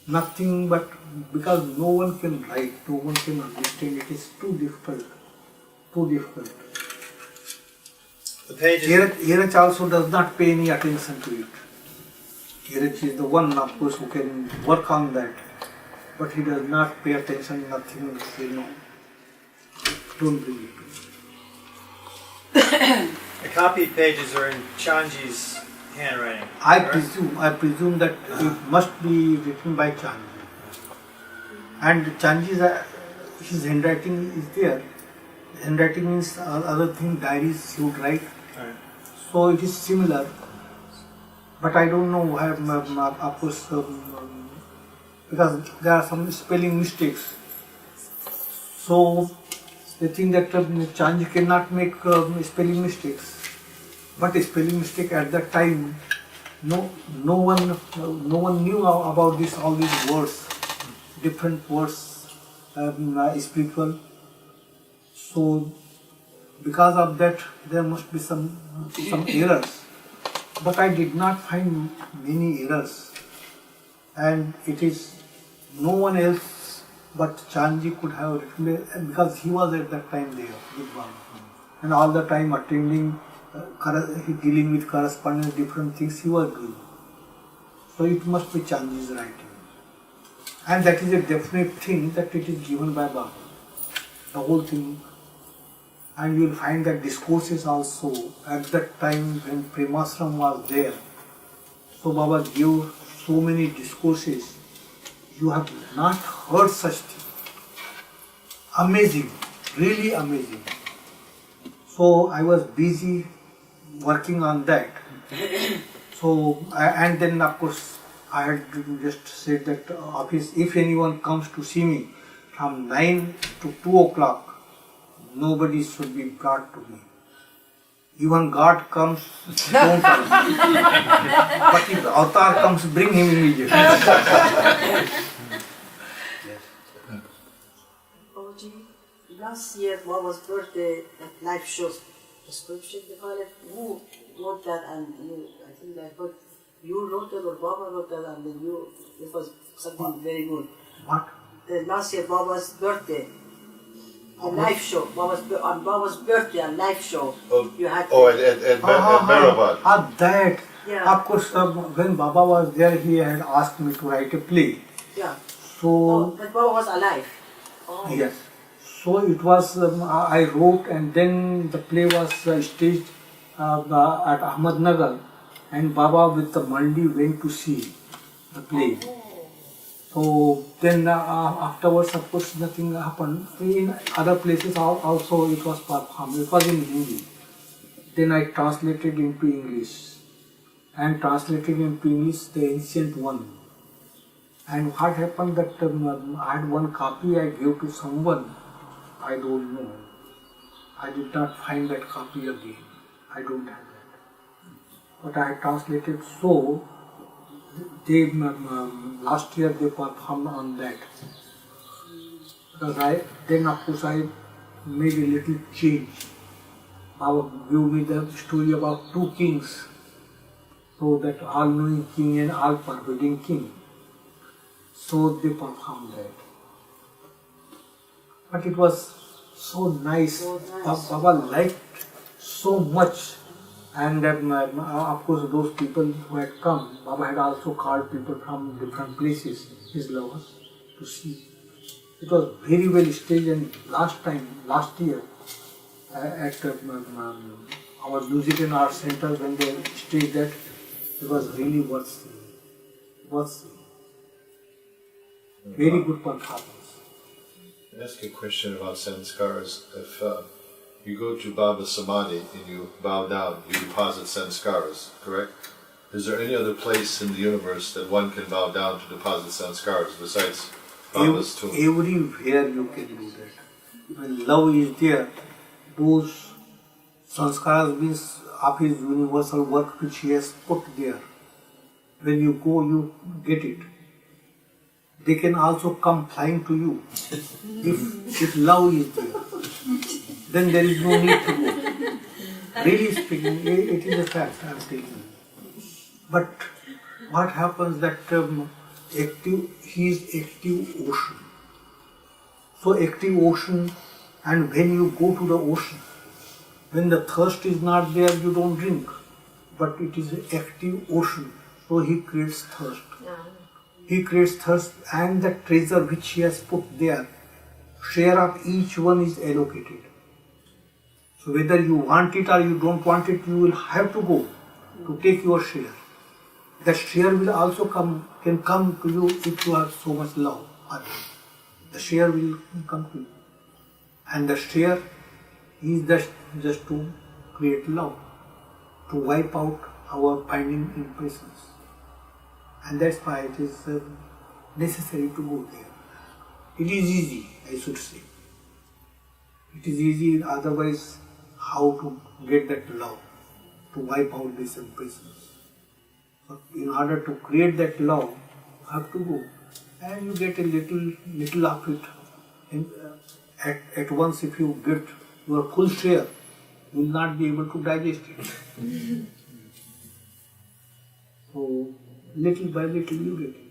Nothing but, because no one can write, no one can understand, it is too difficult. The pages. Hirach also does not pay any attention to it. Hirach is the one, of course, who can work on that, but he does not pay attention, nothing, don't bring it. The copied pages are in Chanji's handwriting. I correct? presume that it must be written by Chanji. And Chanji's his handwriting is there. Handwriting means other thing, diaries he would write. Right. So it is similar. But I don't know, of course, because there are some spelling mistakes. So they think that Chanji cannot make spelling mistakes. But a spelling mistake at that time, no one knew about this, all these words, different words, spiritual. So because of that, there must be some errors. But I did not find many errors, and it is no one else but Chanji could have written it, because he was at that time there with Baba, and all the time attending, dealing with correspondence, different things he was doing. So it must be Chanji's writing, and that is a definite thing that it is given by Baba. the whole thing. And you will find that discourses also, at that time when Premasram was there, so Baba gave so many discourses, you have not heard such thing. Amazing, really amazing. So I was busy working on that. So, and then of course I had just said that office, if anyone comes to see me from 9 to 2 o'clock, nobody should be brought to me. Even God comes, don't come. But if the avatar comes, bring him immediately. Bauji, last year Baba's birthday at live shows description, they call it, who wrote that, and you, I think I heard you wrote it or Baba wrote that, and then you, it was something very good. What? Last year Baba's birthday, a live show, on Baba's birthday, a live show. You had at Meherabad. That. Yeah. Of course, when Baba was there, he had asked me to write a play. Yeah. So, But Baba was alive. Oh. yes. So it was, I wrote, and then the play was staged at Ahmednagar, and Baba with the Mandi went to see the play. So then afterwards, of course, nothing happened. In other places also it was performed. It was in Hindi. Then I translated into English, and translated into English the ancient one. And what happened that I had one copy I gave to someone, I don't know. I did not find that copy again. I don't have that. But I had translated, so they last year they performed on that. Because then of course I made a little change. Baba gave me the story about two kings. So that all-knowing king and all-pervading king. So they performed that. But it was so nice. Baba liked so much. And of course those people who had come, Baba had also called people from different places, his lovers, to see. It was very well staged, and last year, at our Music and Art Center, when they staged that, it was really worth seeing. Very good performance. I'll ask you a question about sanskars. If you go to Baba's Samadhi and you bow down, you deposit sanskars, correct? Is there any other place in the universe that one can bow down to deposit sanskars besides Baba's tomb? Everywhere you can do that. When love is there, those sanskars means of his universal work which he has put there. When you go, you get it. They can also come flying to you. If love is there, then there is no need to go. Really speaking, it is a fact I am telling you. But what happens that he is active ocean. So active ocean, and when you go to the ocean, when the thirst is not there, you don't drink. But it is an active ocean, so he creates thirst. He creates thirst, and the treasure which he has put there, share of each one is allocated. So whether you want it or you don't want it, you will have to go to take your share. That share will also can come to you if you have so much love. The share will come to you. And the share is just to create love, to wipe out our binding impressions. And that's why it is necessary to go there. It is easy, I should say. It is easy, otherwise how to get that love, to wipe out these impressions. But in order to create that love, you have to go. And you get a little of it. And, at once if you get your full share, you will not be able to digest it. So little by little you get it.